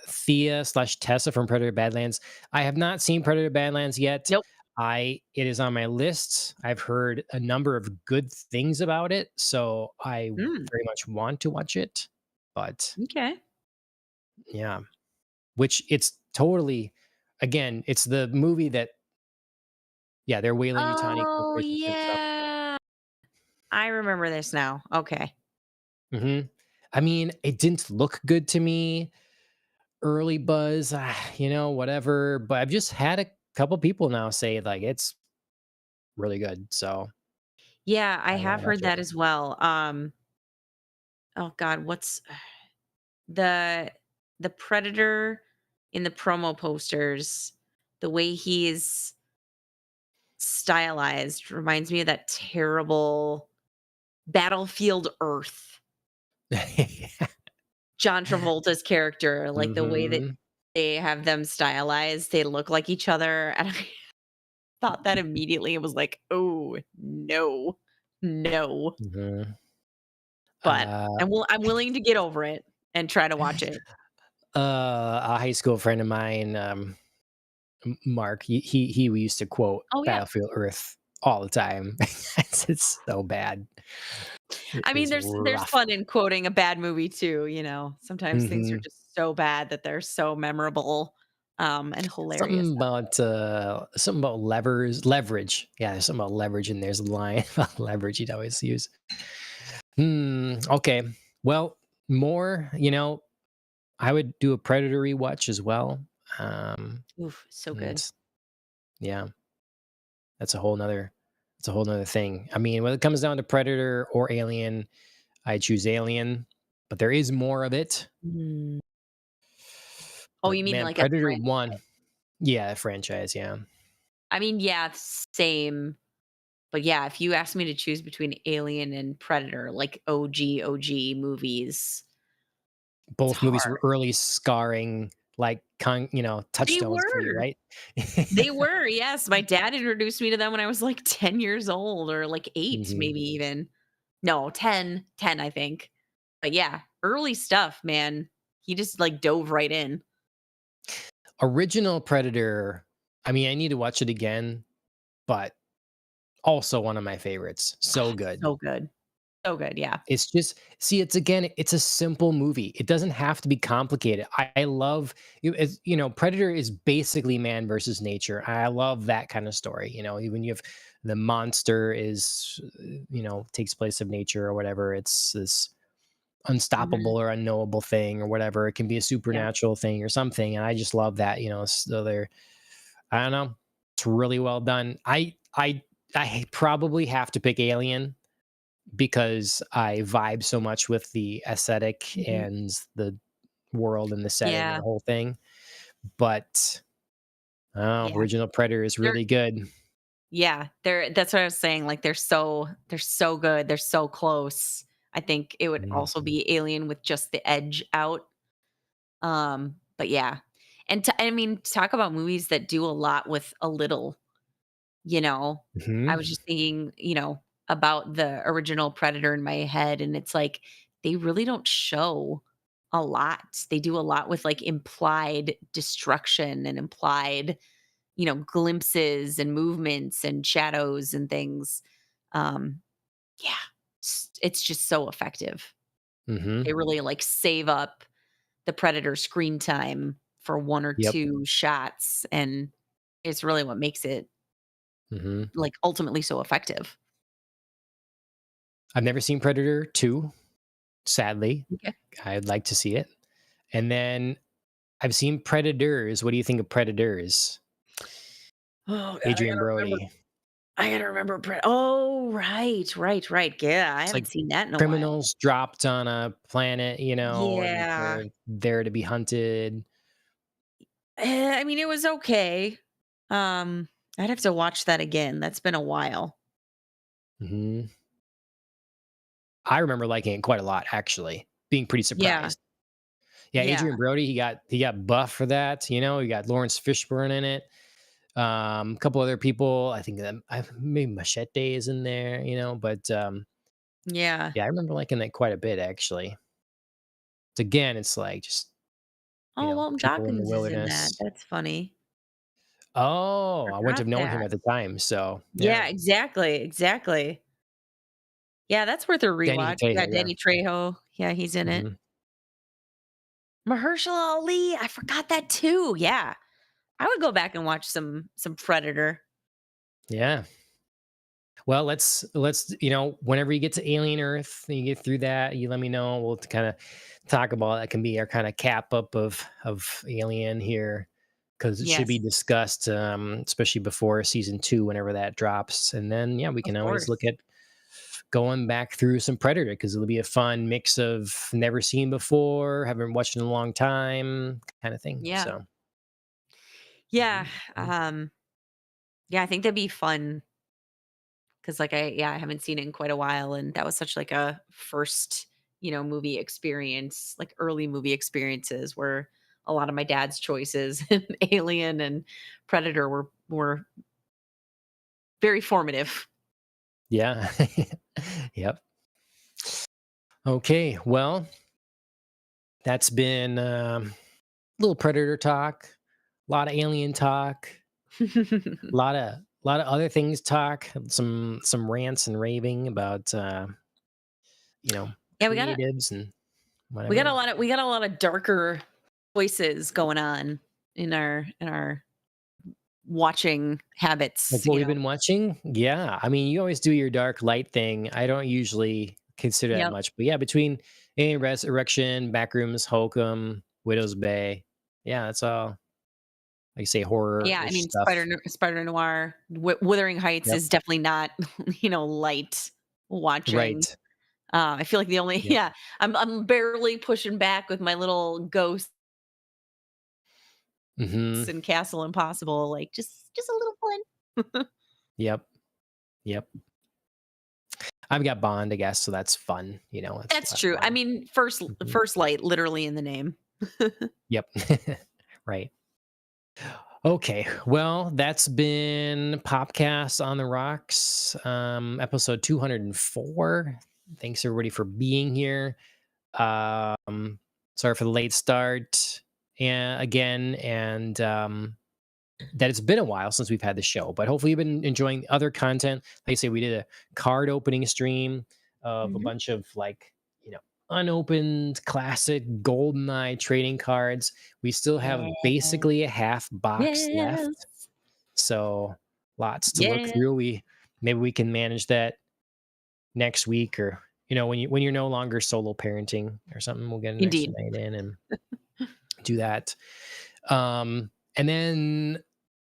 Thea slash Tessa from Predator Badlands. I have not seen Predator Badlands yet. Nope. It is on my list. I've heard a number of good things about it, so I Mm, very much want to watch it. But okay. yeah, which it's totally, again, it's the movie that, yeah, they're Weyland Yutani Oh, Corporation and stuff. yeah. I remember this now. Okay. Hmm. I mean, it didn't look good to me. Early buzz, whatever. But I've just had a couple people now say like it's really good, so Yeah, I I want have to watch heard it. that as well. Oh god, what's the the Predator in the promo posters, the way he's stylized reminds me of that terrible Battlefield Earth. John Travolta's character, like the way that Mhm. they have them stylized, they look like each other, and I thought that immediately. It was like, "Oh, no. No." Mhm. But Uh, I'm willing to get over it and try to watch it. a high school friend of mine, Mark, he used to quote Oh, yeah. Battlefield Earth all the time. It's so bad. It I mean, is there's rough. fun in quoting a bad movie too, you know? Sometimes things are Mhm. just so bad that they're so memorable, and hilarious Something about leverage. Yeah, there's something about leverage, and there's a line about leverage you'd always use. Okay. Well, more, I would do a Predator rewatch as well. Um, Oof, so good. and yeah, that's a whole nother thing. I mean, when it comes down to Predator or Alien, I choose Alien, but there is more of it. Mm. Oh, But you mean man, like a Predator franchise? 1, yeah, franchise, yeah. I mean, yeah, same. But yeah, if you ask me to choose between Alien and Predator, like OG movies, it's Both movies were hard. early scarring, like, They touchstones for you, were. right? They were, yes. My dad introduced me to them when I was like 10 years old or like 8, Mhm. maybe even. No, 10, I think. But yeah, early stuff, man. He just like dove right in. Original Predator, I mean, I need to watch it again, but also one of my favorites. So good. So good. So good, yeah. It's just, see, it's a simple movie. It doesn't have to be complicated. I love Predator is basically man versus nature. I love that kind of story. When you have the monster is, takes place of nature or whatever. It's this Mhm. unstoppable or unknowable thing or whatever. It can be a Yeah. supernatural thing or something. And I just love that. So I don't know. It's really well done. I probably have to pick Alien because I vibe so much with the aesthetic Mhm. and the world and the setting and Yeah. the whole thing. But Yeah. original Predator is They're really good. that's what I was saying, like, they're so good, they're so close. I think it would also Mhm. be Alien with just the edge out. But yeah. And I mean, talk about movies that do a lot with a little, you know? I Mhm. was just thinking, about the original Predator in my head, and it's like they really don't show a lot. They do a lot with like implied destruction and implied, glimpses and movements and shadows and things. Um, yeah, it's just so effective. They Mhm. really like save up the Predator screen time for 1 or Yep. 2 shots, and it's really what makes it, Mhm. like, ultimately so effective. I've never seen Predator 2, sadly. Okay. I'd like to see it. And then I've seen Predators. What do you think of Predators? Oh god, Adrian Brody. I gotta remember oh, right. Yeah, I It's haven't like seen that in a while. criminals dropped on a planet, and Yeah. they're there to be hunted. I mean, it was okay. Um, I'd have to watch that again. That's been a while. Mhm. I remember liking it quite a lot, actually, being pretty Yeah. surprised. Yeah, Yeah. Adrian Brody, he got buff for that, you got Lawrence Fishburne in it. A couple other people, I think that maybe Machete is in there, but Yeah. yeah, I remember liking that quite a bit actually. Again, it's like just, Oh, Walton people in the Goggins is in that. wilderness. That's funny. Oh, I wouldn't Forgot have known him that. at the time. So Yeah, yeah. exactly, exactly. Yeah, that's worth a Danny rewatch. Yeah, Trejo, yeah. Danny Trejo. Yeah, he's in it. Hmm. Mahershala Ali, I forgot that too. Yeah. I would go back and watch some Predator. Yeah. Well, let's whenever you get to Alien Earth and you get through that, you let me know. We'll kind of talk about that. Can be our kind of cap up of Alien here because it should be Yes, discussed, especially before season two, whenever that drops. And then yeah, we of can always look course. at going back through some Predator because it'll be a fun mix of never seen before, haven't watched in a long time, kind of thing. Yeah. So Yeah, mhm, mhm. um, yeah, I think that'd be fun. 'Cause, like, I haven't seen it in quite a while, and that was such, like, a first, movie experience, like, early movie experiences where a lot of my dad's choices in Alien and Predator were very formative. Yeah, yep. Okay, well, that's been little Predator talk, a lot of Alien talk, a lot of other things talk, some rants and raving about Yeah, creatives and we got a whatever. lot of we got a lot of darker choices going on in our watching Like habits, what we've been watching, yeah. I mean, you always do your dark light thing. I don't usually consider that Yep. much, but yeah, between Alien Resurrection, Backrooms, Hokum, Widow's Bay, yeah, that's all. Like you say, horror Yeah, I ish mean, stuff. Spider Noir, Wuthering Heights Yep. is definitely not, light watching. Right. I feel like the only Yep. yeah, I'm barely pushing back with my little ghosts Hmm. and Castle Impossible, like, just a little fun. Yep. Yep. I've got Bond, I guess, so that's fun. It's That's less true. I fun. mean, Mhm. first light, literally in the name. Yep. Right. Okay. Well, that's been Popcast on the Rocks, episode 204. Thanks everybody for being here. Sorry for the late start. And again, and that it's been a while since we've had the show, but hopefully you've been enjoying other content. Like I say, we did a card opening stream of a Mhm. bunch of unopened classic GoldenEye trading cards. We still have Yeah. basically a half box left, Yes. so lots to look Yeah. through. Maybe we can manage that next week, or when you're no longer solo parenting or something, we'll get an extra Indeed. night in and do that. And then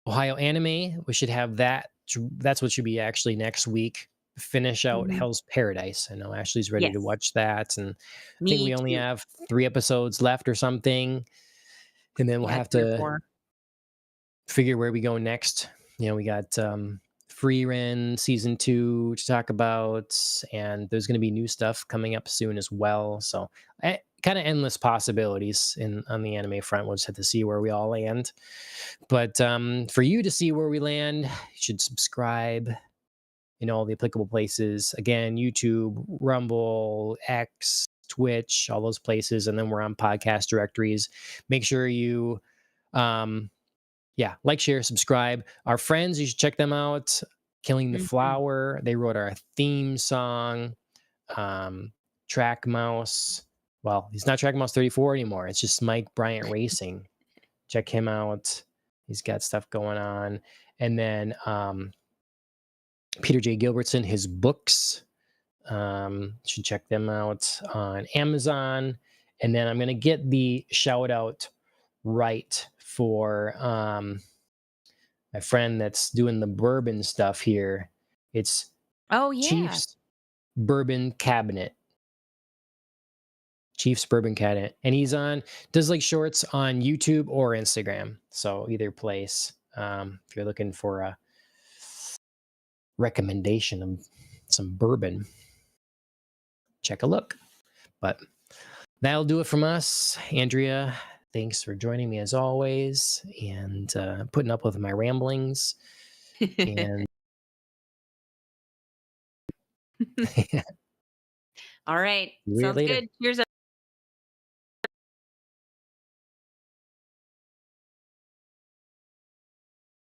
Ohio Anime, we should have that. That's what should be actually next week. Finish out Mhm. Hell's Paradise. I know Ashley's ready to Yes. watch that, and I think Me we only too. have 3 episodes left or something, and then we'll Yeah, have 3 or to 4. figure where we go next. We got Free Ren season 2 to talk about, and there's going to be new stuff coming up soon as well. So, kind of endless possibilities in on the anime front. We'll just have to see where we all land. But for you to see where we land, you should subscribe in all the applicable places. Again, YouTube, Rumble, X, Twitch, all those places, and then we're on podcast directories. Make sure you um, yeah, like, share, subscribe. Our friends, you should check them out. Killing the Mhm. Flower. They wrote our theme song. Track Mouse. Well, he's not Track Mouse 34 anymore. It's just Mike Bryant Racing. Check him out. He's got stuff going on. And then Peter J. Gilbertson, his books. Should check them out on Amazon. And then I'm going to get the shout out right for my friend that's doing the bourbon stuff here. It's Oh, yeah. Chiefs Bourbon Cabinet. Chiefs Bourbon Cabinet. And he's does like shorts on YouTube or Instagram. So either place. If you're looking for a recommendation of some bourbon, check a look. But that'll do it from us. Andrea, thanks for joining me as always and putting up with my ramblings. And All right. see you Sounds later. good. Cheers.